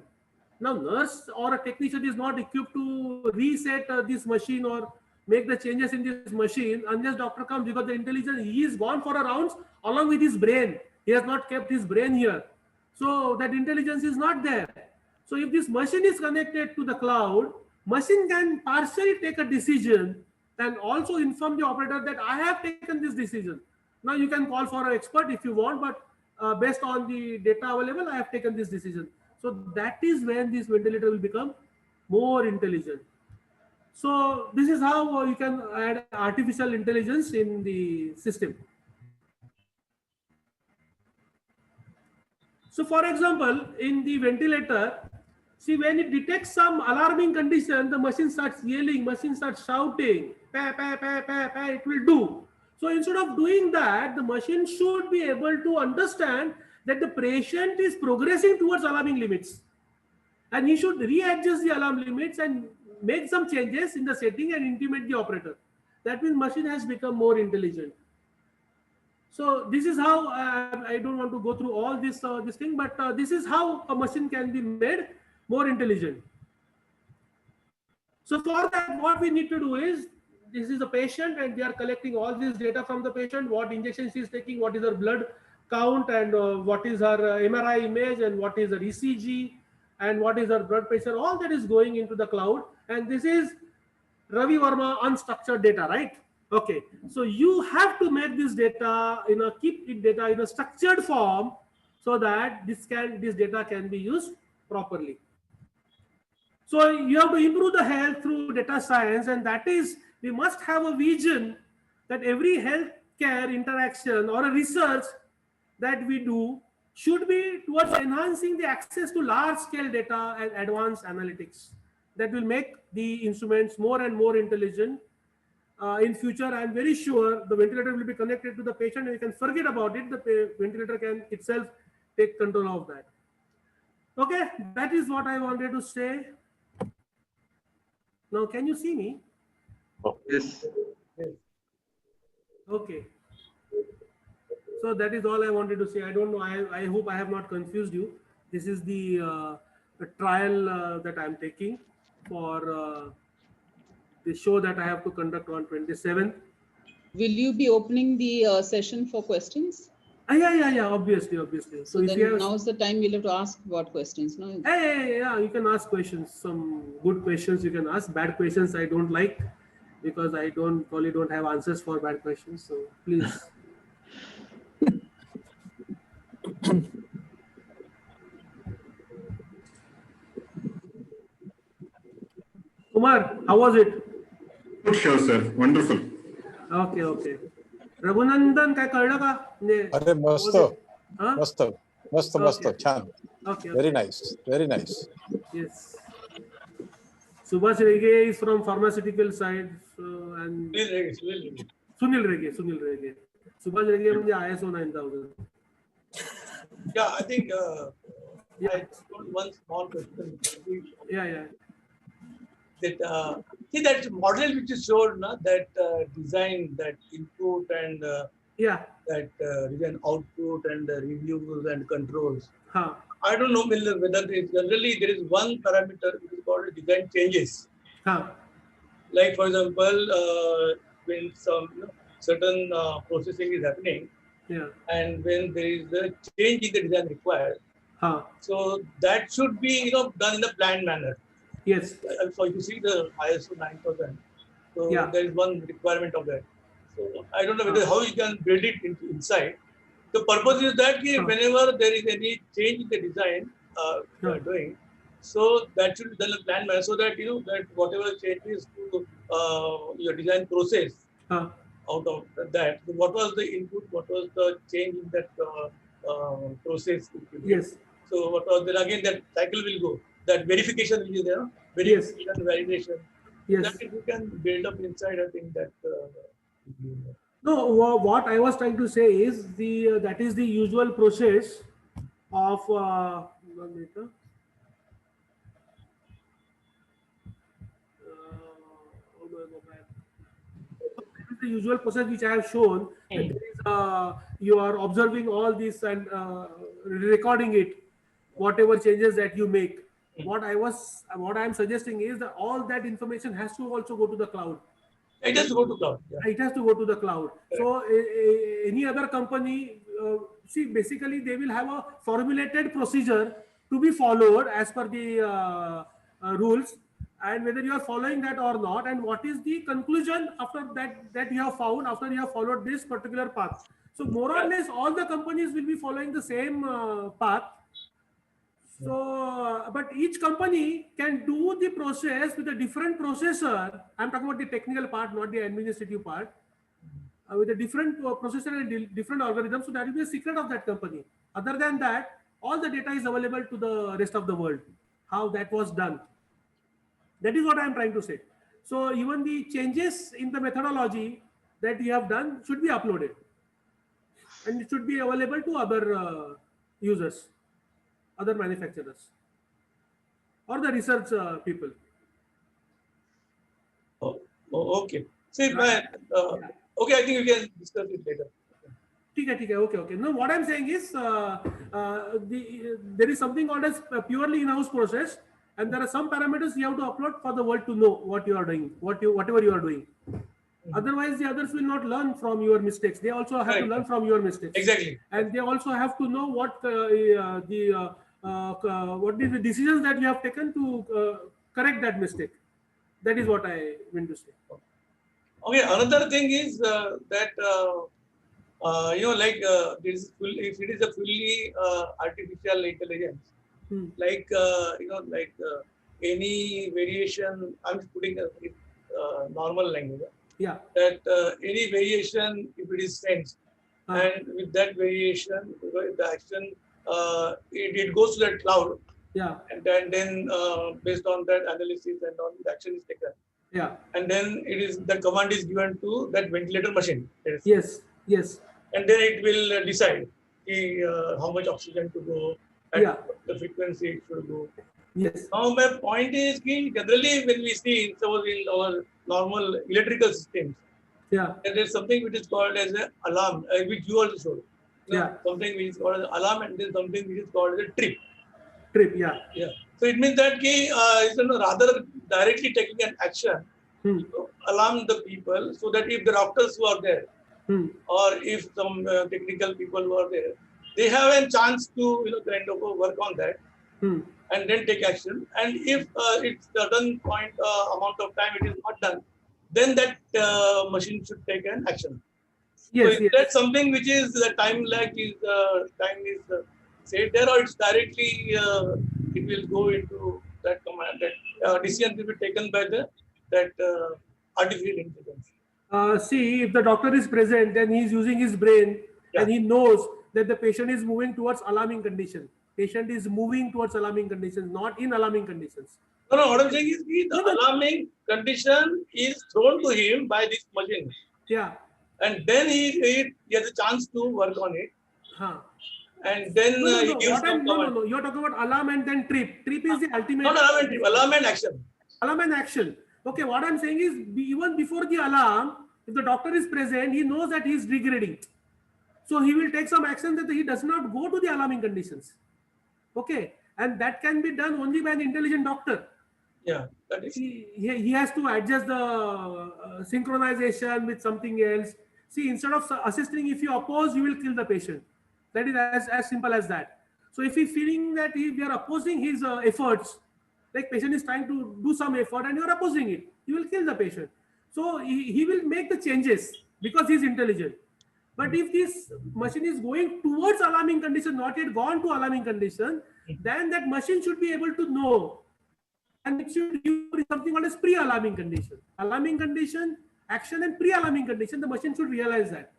Now nurse or a technician is not equipped to reset this machine or make the changes in this machine unless doctor comes, because the intelligence, he is gone for a rounds along with his brain. He has not kept his brain here, so that intelligence is not there. So if this machine is connected to the cloud, machine can partially take a decision and also inform the operator that I have taken this decision. Now you can call for an expert if you want, but based on the data available, I have taken this decision. So that is when this ventilator will become more intelligent. So this is how you can add artificial intelligence in the system. So for example, in the ventilator, see, when it detects some alarming condition, the machine starts yelling, machine starts shouting, pa, pa, pa, pa, pa, it will do. So instead of doing that, the machine should be able to understand that the patient is progressing towards alarming limits. And he should readjust the alarm limits and make some changes in the setting and intimate the operator. That means machine has become more intelligent. So this is how I don't want to go through all this thing, but this is how a machine can be made more intelligent. So for that, what we need to do is, this is a patient and we are collecting all this data from the patient, what injections she is taking, what is her blood count, and what is her MRI image, and what is her ECG, and what is her blood pressure. All that is going into the cloud, and this is Ravi Verma unstructured data, right? Okay, so you have to make this data keep it data in a structured form so that this data can be used properly. So you have to improve the health through data science, and that is, we must have a vision that every healthcare interaction or a research that we do should be towards enhancing the access to large scale data and advanced analytics that will make the instruments more and more intelligent. In future, I am very sure the ventilator will be connected to the patient and you can forget about it. The ventilator can itself take control of that. Okay, that is what I wanted to say. Now, can you see me? Yes. Okay. So that is all I wanted to say. I don't know. I hope I have not confused you. This is the trial that I'm taking for the show that I have to conduct on 27th. Will you be opening the session for questions? Yeah. Obviously. So if then you have, now's the time we'll have to ask what questions. No? yeah, you can ask questions. Some good questions you can ask. Bad questions I don't like, because I probably don't have answers for bad questions. So please. Kumar, how was it? Sure, sir. Wonderful. Okay. Raghunandan काय कळलं का? अरे मस्त Huh? मस्त मस्त मस्त Okay. छान Okay. Very nice Yes. Subhash Rege is from pharmaceutical side, and Sunil Rege. Subhash Rege म्हणजे ISO 9000. Yeah, I think Yeah. I just got one small question. Yeah. That see that model which is showed, na, that design, that input and Yeah. that design output and reviews and controls. Huh. I don't know whether generally there is one parameter which is called design changes. Huh. Like for example, when some certain processing is happening, Yeah. and when there is a change in the design required, Huh. so that should be done in a planned manner. Yes. So you see the ISO 9000. So Yeah. there is one requirement of that. So I don't know whether how you can build it inside. The purpose is that whenever there is any change in the design you are doing, so that should be done in a planned manner, so that that whatever changes to your design process out of that, what was the input, what was the change in that process. Yes. So what was then again that cycle will go. That verification will be there. Verification, validation. Yes. That if you can build up inside, I think that. No, what I was trying to say is that is the usual process of the usual process which I have shown. That there is, you are observing all this and recording it, whatever changes that you make. What I am suggesting is that all that information has to also go to the cloud. It has to go to cloud. Yeah. It has to go to the cloud. So any other company, see, basically they will have a formulated procedure to be followed as per the rules, and whether you are following that or not, and what is the conclusion after that you have found after you have followed this particular path. So more or less all the companies will be following the same path. So, but each company can do the process with a different processor. I'm talking about the technical part, not the administrative part. With a different processor and different algorithm. So that will be a secret of that company. Other than that, all the data is available to the rest of the world. How that was done. That is what I'm trying to say. So even the changes in the methodology that you have done should be uploaded. And it should be available to other users, other manufacturers, or the research people. Oh, okay. See, okay, I think we can discuss it later. Okay. No, what I'm saying is there is something called as a purely in-house process, and there are some parameters you have to upload for the world to know what you are doing, whatever you are doing. Otherwise, the others will not learn from your mistakes. They also have to learn from your mistakes. Exactly. And they also have to know what is the decisions that you have taken to correct that mistake. That is what I meant to say. Okay. Another thing is that if it is a fully artificial intelligence, like any variation, I'm just putting a normal language. Yeah. That any variation, if it is sensed, and with that variation, the action, it goes to the cloud. Yeah. And then based on that analysis and on the action is taken. Yeah. And then the command is given to that ventilator machine. Yes. Yes. And then it will decide how much oxygen to go, and the frequency it should go. Yes. Now my point is, generally when we see in our normal electrical systems, there is something which is called as an alarm, which you also showed. Something which is called as alarm, and then something which is called as a trip. Yeah. So it means that rather directly taking an action to alarm the people, so that if the doctors who are there, or if some technical people who are there, they have a chance to kind of work on that and then take action. And if it's certain amount of time it is not done, then that machine should take an action. Yes. So is that something which is the time lag is saved there, or it's directly it will go into that command, that decision will be taken by that artificial intelligence? See, if the doctor is present, then he is using his brain and he knows that the patient is moving towards alarming condition. Patient is moving towards alarming conditions, not in alarming conditions. No, what I'm saying is the alarming condition is thrown to him by this machine. Yeah. And then he has a chance to work on it. And then he gives some command. No. You're talking about alarm and then trip. Trip is the ultimate. Not alarm and trip. Alarm and action. Alarm and action. Okay, what I'm saying is even before the alarm, if the doctor is present, he knows that he is degrading. So he will take some action that he does not go to the alarming conditions. Okay. And that can be done only by an intelligent doctor. Yeah. That is. He has to adjust the synchronization with something else. See, instead of assisting, if you oppose, you will kill the patient. That is as simple as that. So if he's feeling that we are opposing his efforts, like patient is trying to do some effort and you're opposing it, you will kill the patient. So he will make the changes because he's intelligent. But if this machine is going towards alarming condition, not yet gone to alarming condition, then that machine should be able to know, and it should use something called as pre-alarming condition. Alarming condition, action, and pre-alarming condition, the machine should realize that.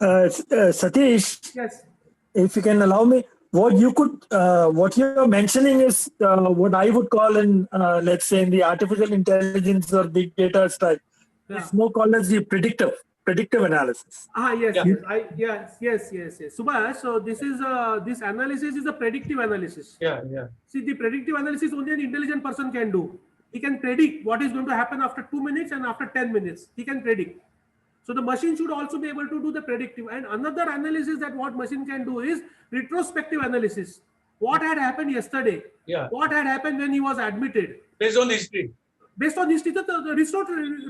Satish, yes, if you can allow me, what you're mentioning is what I would call in, let's say, in the artificial intelligence or big data style, it's more called as the predictive analysis. Yes. Subhash, so this analysis is a predictive analysis. Yeah. See, the predictive analysis only an intelligent person can do. He can predict what is going to happen after 2 minutes and after 10 minutes. He can predict. So the machine should also be able to do the predictive. And another analysis that what machine can do is retrospective analysis. What had happened yesterday? Yeah. What had happened when he was admitted? Based on history. Based on history, the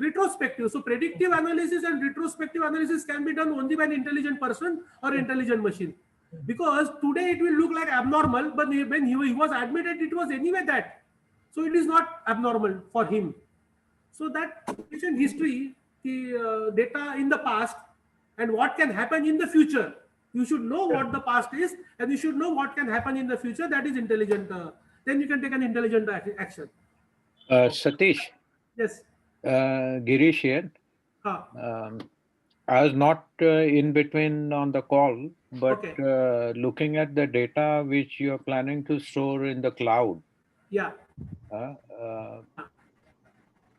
retrospective. So predictive analysis and retrospective analysis can be done only by an intelligent person or intelligent machine. Because today it will look like abnormal, but when he was admitted, it was anyway that. So it is not abnormal for him. So that patient history, the data in the past, and what can happen in the future. You should know what the past is, and you should know what can happen in the future. That is intelligent. Then you can take an intelligent action. Satish, Yes. Girish here. I was not in between on the call, but Okay. looking at the data which you are planning to store in the cloud. Yeah.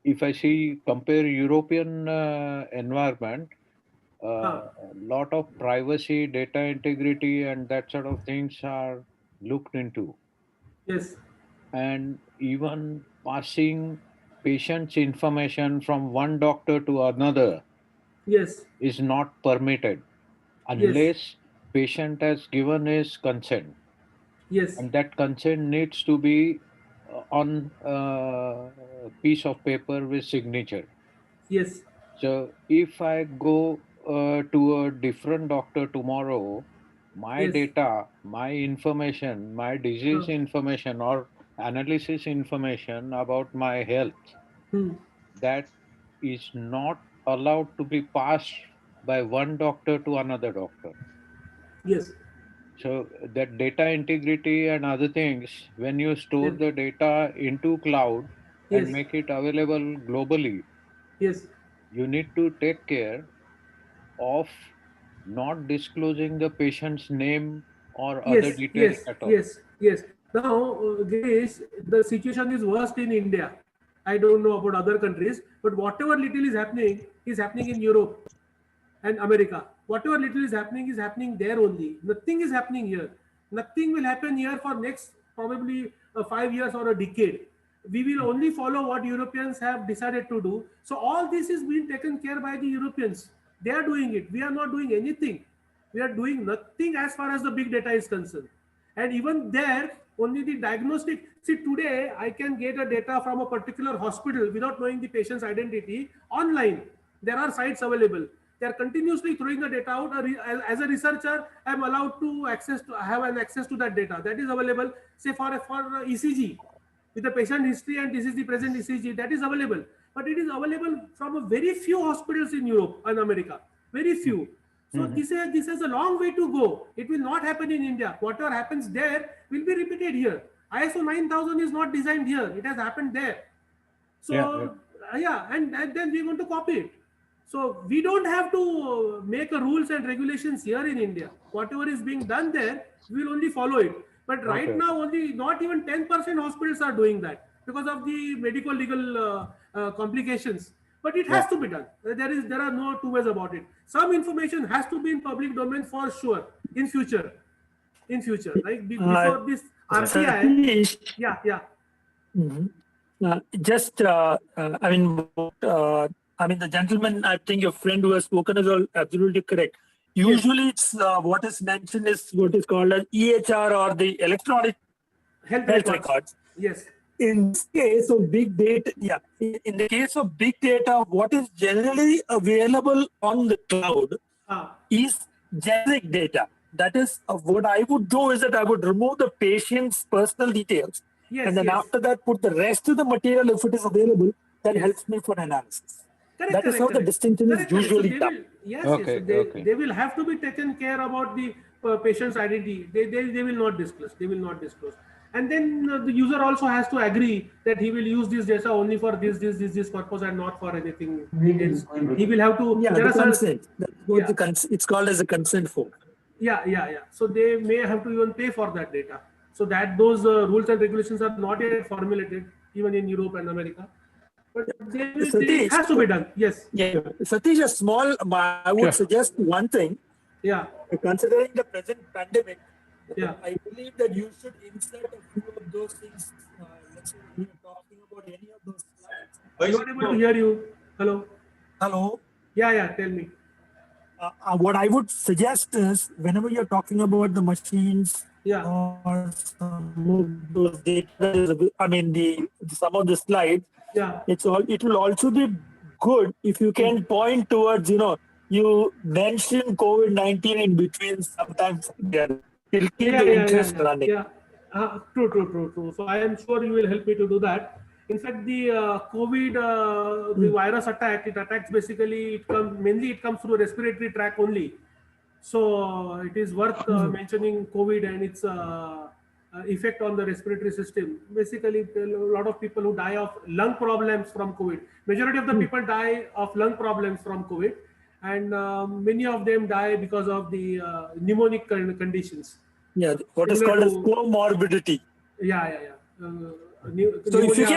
If I see, compare European environment, a lot of privacy, data integrity, and that sort of things are looked into. Yes. And even passing patient's information from one doctor to another Yes. is not permitted unless patient has given his consent. Yes. And that consent needs to be on a piece of paper with signature. Yes. So if I go to a different doctor tomorrow, my Yes. data, my information, my disease information or analysis information about my health, that is not allowed to be passed by one doctor to another doctor. Yes. So that data integrity and other things, when you store Yes. the data into cloud and Yes. make it available globally, Yes. you need to take care of not disclosing the patient's name or other Yes. details Yes. at all. Yes. Yes. Now, Girish, the situation is worst in India. I don't know about other countries, but whatever little is happening in Europe and America. Whatever little is happening there only. Nothing is happening here. Nothing will happen here for next probably 5 years or a decade. We will only follow what Europeans have decided to do. So all this is being taken care by the Europeans. They are doing it. We are not doing anything. We are doing nothing as far as the big data is concerned. And even there, only the diagnostic. See, today I can get a data from a particular hospital without knowing the patient's identity online. There are sites available. They are continuously throwing the data out. As a researcher, I am allowed to have an access to that data that is available. Say for ECG, with the patient history, and this is the present ECG that is available. But it is available from a very few hospitals in Europe and America. Very few. So this is a long way to go. It will not happen in India. Whatever happens there will be repeated here. ISO 9000 is not designed here. It has happened there. So and then we're going to copy it. So we don't have to make a rules and regulations here in India. Whatever is being done there, we will only follow it. But right now, only not even 10% hospitals are doing that because of the medical legal complications. But it has to be done. There are no two ways about it. Some information has to be in public domain for sure in future. Like before this RTI. Yeah. I mean, the gentleman, I think your friend who has spoken is all absolutely correct. Usually, it's what is mentioned is what is called as EHR or the electronic health records. Yes. In this case of big data, in the case of big data, what is generally available on the cloud is generic data. That is, what I would do is that I would remove the patient's personal details. And then after that, put the rest of the material, if it is available, that helps me for analysis. That is how the distinction is usually done. They will have to be taken care about the patient's identity. They will not disclose. And then the user also has to agree that he will use this data only for this purpose and not for anything else. He will have to. The consent. It's called as a consent form. Yeah. So they may have to even pay for that data. So that those rules and regulations are not yet formulated, even in Europe and America. But it has to be done. Yes. Yeah. Satish, I would suggest one thing. Yeah. Considering the present pandemic, I believe that you should insert a few of those things. Let's say when you're talking about any of those slides. I'm not able to hear you. Hello. Yeah, tell me. What I would suggest is whenever you're talking about the machines Yeah. or some of those data, I mean some of the slides, Yeah. it will also be good if you can point towards, you mention COVID-19 in between sometimes. It'll keep the interest running. Yeah. True. So I am sure you will help me to do that. In fact, the COVID, the virus attack, it attacks basically, it comes through respiratory tract only. So it is worth mentioning COVID and its effect on the respiratory system. Basically, a lot of people who die of lung problems from COVID. Majority of the people die of lung problems from COVID, and many of them die because of the pneumonic conditions. Yeah, what is Similar called as to- comorbidity. Yeah. So if pneumonia- you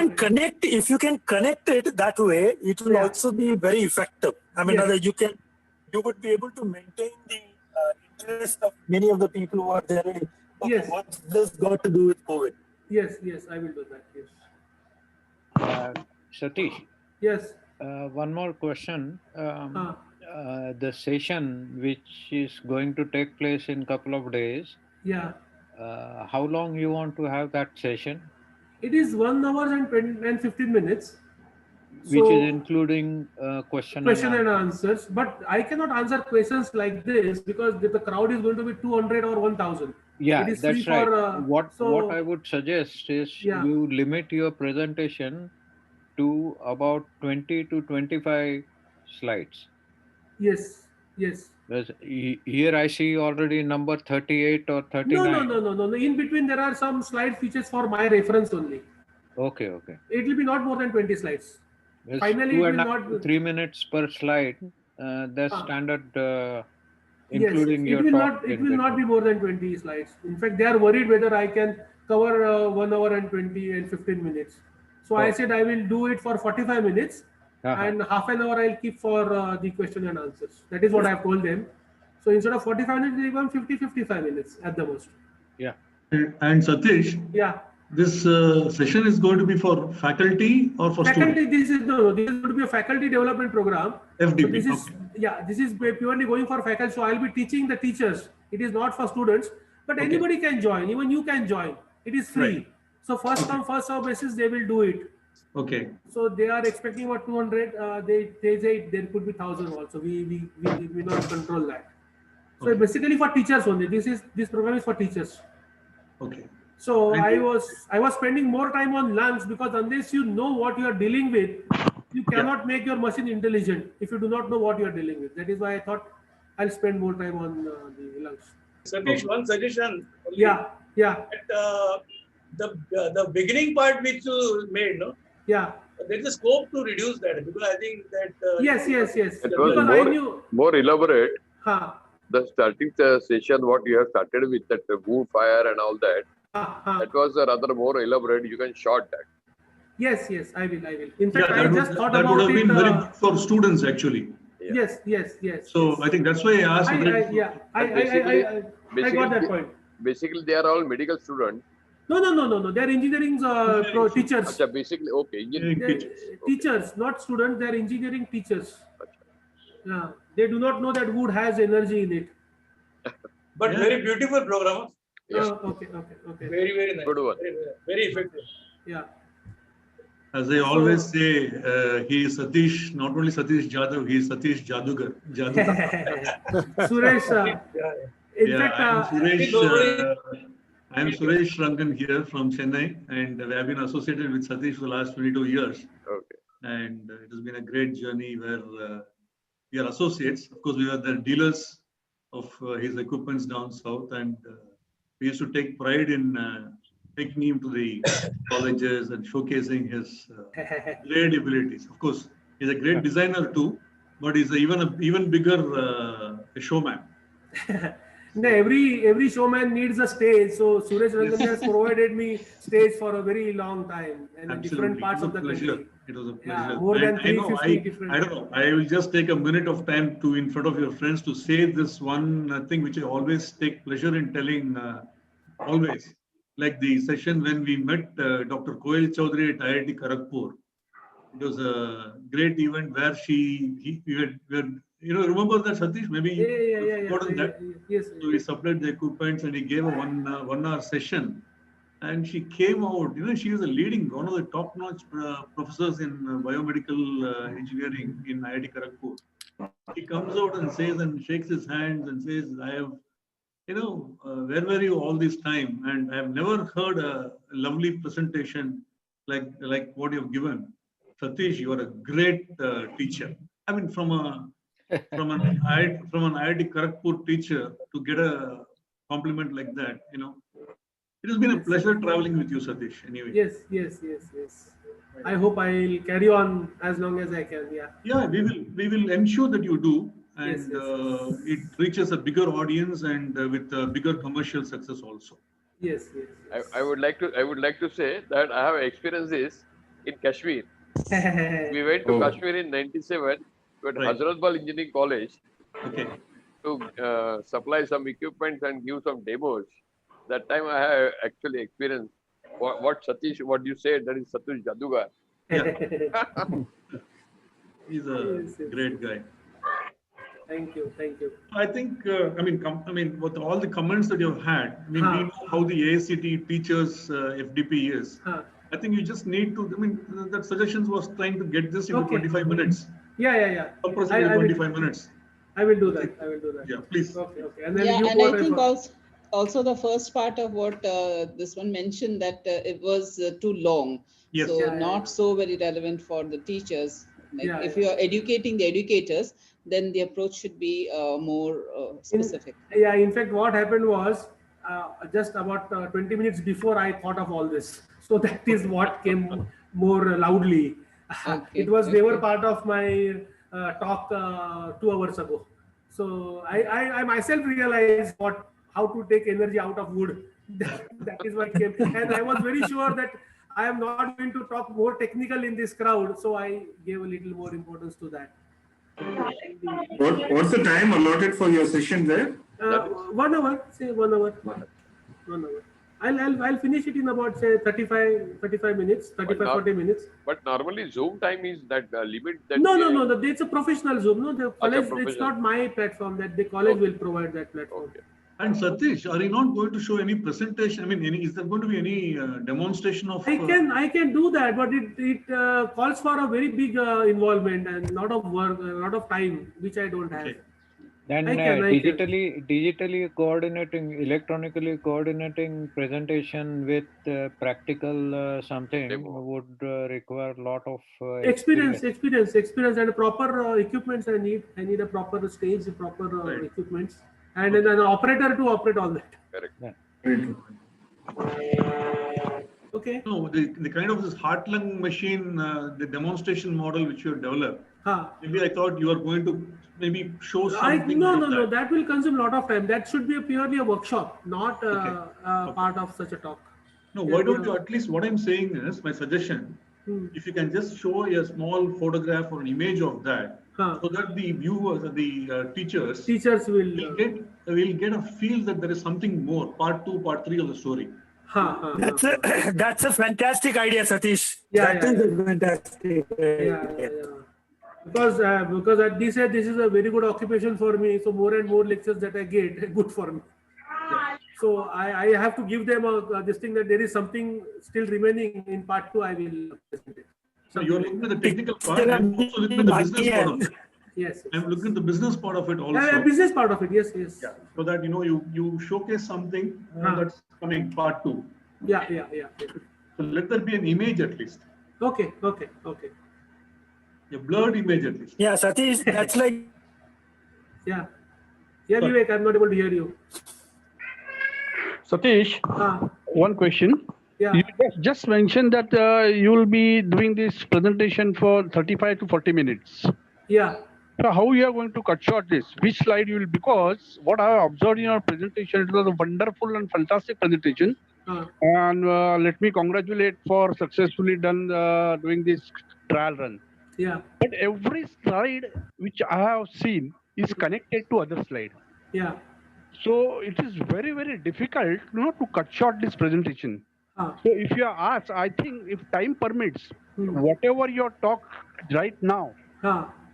can connect it that way, it will Yeah. also be very effective. I mean, Yes. you would be able to maintain the interest of many of the people who are there. Okay, Yes. what's this got to do with COVID? Yes, I will do that. Yes. Satish, Yes. one more question. Ah. The session which is going to take place in couple of days, Yeah. how long you want to have that session? It is 1 hour and 15 minutes. Which So, is including question and answers. But I cannot answer questions like this because the crowd is going to be 200 or 1000. Yeah, It is that's free right. for, What I would suggest is Yeah. you limit your presentation to about 20 to 25 slides. Yes. Here I see already number 38 or 39. No. In between, there are some slide features for my reference only. Okay. It will be not more than 20 slides. It's Finally, it will not. 3 minutes per slide. That's Ah. standard, Yes, including it your will talk. not. It will not be more than 20 slides. In fact, they are worried whether I can cover 1 hour and 20 and 15 minutes. So I Oh. said I will do it for 45 minutes, and half an hour I'll keep for the question and answers. That is what I've told them. So instead of 45 minutes, they want 55 minutes at the most. Yeah. And Satish, Yeah. this session is going to be for faculty or for Faculty, students? this is going to be a faculty development program. FDP, So this is okay. this is purely going for faculty. So I'll be teaching the teachers. It is not for students, but Okay. anybody can join. Even you can join. It is free. Right. So first come first serve basis, they will do it. Okay. So they are expecting about 200. They say there could be 1000 also. We not control that. So Okay. basically for teachers only. This program is for teachers. Okay. So Thank you. I was spending more time on lungs because unless you know what you are dealing with, you cannot make your machine intelligent if you do not know what you are dealing with. That is why I thought I'll spend more time on the lungs. Satish, one suggestion. Only Yeah. That, the beginning part which you made, no? Yeah. There is a scope to reduce that because I think that. Yes. It was Because I knew. more elaborate. Huh. The starting session, what you have started with, that wood fire and all that, that was rather more elaborate. You can short that. Yes, I will. In fact, Yeah, I just thought that about would have it. been very good for students actually. Yes. So I think that's why I asked. I got that point. Basically, they are all medical students. No. They are engineering teachers. Achha, basically, okay. Teachers, not students. They are engineering teachers. Yeah, they do not know that wood has energy in it. But very beautiful program. Yes. Okay. Very nice. Good one. Very effective. Yeah. As I always say, he is Satish, not only Satish Jadhav, he is Satish Jadugar. Suresh. In fact, I am Suresh Rangan here from Chennai, and we have been associated with Satish for the last 22 years. Okay. And it has been a great journey where we are associates. Of course, we are the dealers of his equipments down south, and we used to take pride in taking him to the colleges and showcasing his great abilities. Of course, he's a great designer too, but he's even bigger showman. no, every showman needs a stage. So Suresh Rangan has provided me stage for a very long time and in different parts of the country. It was a pleasure. Yeah, more than 350 different. I don't know. I will just take a minute of time to, in front of your friends, to say this one thing which I always take pleasure in telling. Always, like the session when we met Dr. Koel Chaudhary at IIT Kharagpur. It was a great event where remember that, Satish? Maybe you've forgotten that. Yes. So we supplied the equipments and he gave a 1 hour session. And she came out, she is one of the top-notch professors in biomedical engineering in IIT Kharagpur. He comes out and says and shakes his hands and says, I have, where were you all this time? And I have never heard a lovely presentation like what you have given. Satish, you are a great teacher. I mean, from an IIT Kharagpur teacher to get a compliment like that, it has been a pleasure traveling with you, Satish. Anyway. Yes. I hope I'll carry on as long as I can. Yeah. Yeah, we will ensure that you do, and Yes. it reaches a bigger audience and with a bigger commercial success also. Yes. I would like to say that I have experienced this in Kashmir. We went to Kashmir in '97 to Hazratbal Engineering College to supply some equipment and give some demos. That time I have actually experienced what you said, that is Satish Jadugar. Yeah. He's a great guy. Thank you. I think, with all the comments that you've had, we know how the ASCT teaches FDP is. I think you just need to, that suggestions was trying to get this into 25 minutes. Yeah. Compressing in 25 minutes. I will do that. Yeah, please. Okay. And I think also the first part of what this one mentioned, that it was too long. Yes. So not so very relevant for the teachers. If you are educating the educators, then the approach should be more specific. In fact, what happened was just about 20 minutes before I thought of all this. So that is what came more loudly. It was never part of my talk 2 hours ago. So I myself realized how to take energy out of wood. That is what came. And I was very sure that I am not going to talk more technical in this crowd. So I gave a little more importance to that. What's the time allotted for your session there? 1 hour. Say 1 hour. 1 hour. I'll finish it in about, say, 35 minutes, 40 minutes. But normally Zoom time is that limit. That no. It's a professional Zoom. No, the college. It's not my platform. That the college will provide that platform. Okay. And Satish, are you not going to show any presentation? Is there going to be any demonstration of? I can do that, but it calls for a very big involvement and a lot of work, a lot of time, which I don't have. Then digitally coordinating, electronically coordinating presentation with practical something would require a lot of experience and proper equipments. I need a proper stage, proper equipments, and then an operator to operate all that. Correct. Yeah. Okay. No, the kind of this heart-lung machine, the demonstration model which you have developed. Maybe I thought you are going to maybe show something. No. That will consume a lot of time. That should be purely a workshop, not part of such a talk. No, why don't you at least? What I'm saying is, my suggestion: if you can just show a small photograph or an image of that, so that the viewers, the teachers will get a feel that there is something more. Part 2, part 3 of the story. That's a fantastic idea, Satish. That is a fantastic idea. Because this is a very good occupation for me. So more and more lectures that I get, good for me. So I have to give them this thing that there is something still remaining in part 2. I will present it. So you're looking at the technical part. I'm also looking at the business part of it. Yes. I'm looking at the business part of it also. Business part of it. Yes. Yeah. So that you showcase something that's coming part 2. Yeah. So let there be an image at least. Okay. A blurred image at least. Yeah, Satish, that's like. Yeah, Vivek, I'm not able to hear you. Satish, one question. Yeah. You just mentioned that you will be doing this presentation for 35 to 40 minutes. Yeah. So how you are going to cut short this? Which slide you will? Because what I have observed in your presentation, it was a wonderful and fantastic presentation. And let me congratulate for successfully done doing this trial run. Yeah. But every slide which I have seen is connected to other slide. Yeah. So it is very, very difficult to cut short this presentation. So if you are asked, I think if time permits, whatever your talk right now,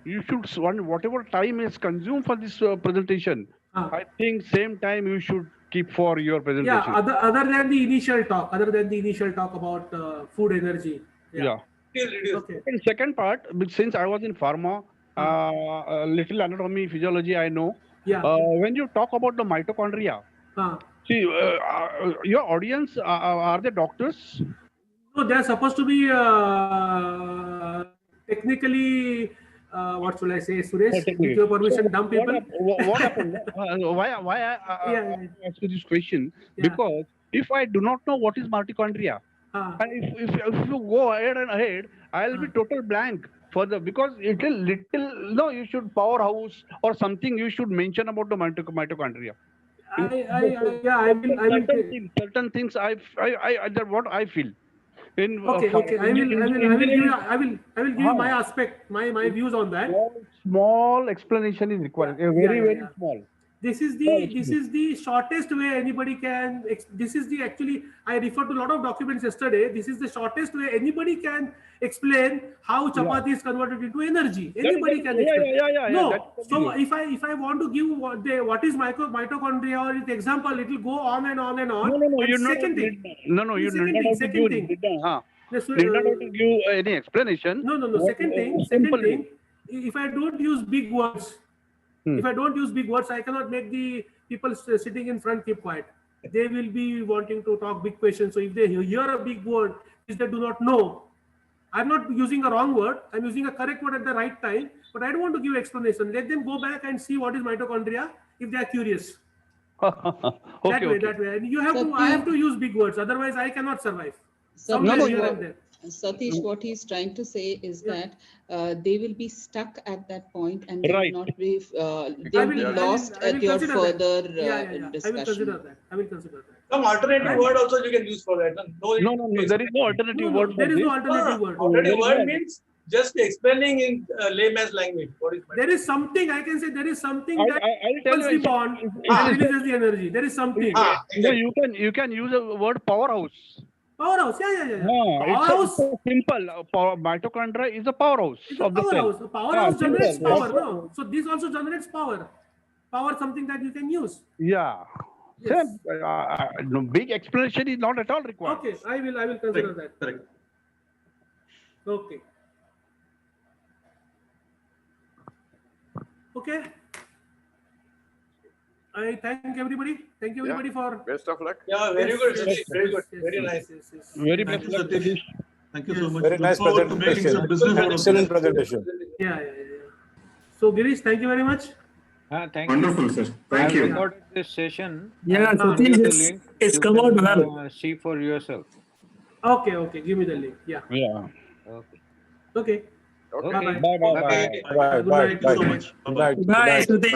you should, whatever time is consumed for this presentation, I think same time you should keep for your presentation. Yeah, other than the initial talk, about food energy. Yeah. Okay. And second part, since I was in pharma, a little anatomy, physiology, I know. Yeah. When you talk about the mitochondria, see, your audience, are they doctors? No, they're supposed to be technically, what should I say, Suresh? With your permission, dumb people. What happened? Why I ask you this question? Because if I do not know what is mitochondria, and if you go ahead, I'll be total blank for the, because little no, you should powerhouse or something you should mention about the mitochondria. I will. Certain things that's what I feel. Okay. I will give you my aspect, my views on that. Small explanation is required. Very small. This is the shortest way anybody can. This is the actually. I referred to a lot of documents yesterday. This is the shortest way anybody can explain how chapati is converted into energy. Anybody can explain. No. So if I want to give what is mitochondria or the example, it will go on and on and on. No. And You second thing. No. You need not have to give any explanation. No. Second thing. If I don't use big words. If I don't use big words, I cannot make the people sitting in front keep quiet. They will be wanting to talk big questions. So if they hear a big word which they do not know, I'm not using a wrong word. I'm using a correct word at the right time. But I don't want to give explanation. Let them go back and see what is mitochondria if they are curious. That way. And you have to. I have to use big words. Otherwise, I cannot survive. Satish, what he's trying to say is that they will be stuck at that point and they will not be they'll be lost at your further discussion. I will consider that. Some alternative word also you can use for that. No. There is no alternative word. There is no alternative word. Alternative word means just explaining in layman's language. What is there is something I can say. There is something that pulls the bond and releases the energy. There is something. You can use a word powerhouse. Powerhouse, yeah. Powerhouse. It's simple. Mitochondria is a powerhouse of the cell. The powerhouse generates power. No? So this also generates power. Power, something that you can use. Yeah. Yes. No big explanation is not at all required. Okay, I will consider that. Correct. Okay. I thank everybody. Thank you everybody for best of luck. Yeah, very good. Very good. Very nice. Very Thank you, Satish. Thank you so much. Very nice presentation. Excellent presentation. Yeah. So Girish, thank you very much. Thank Wonderful, you. sir. Thank you. I recorded this session. Yeah, Satish, it's come out well. See for yourself. Okay. Give me the link. Yeah. Okay. Okay. Bye. Bye. Good night. Bye. Thank you so much. Bye, Satish.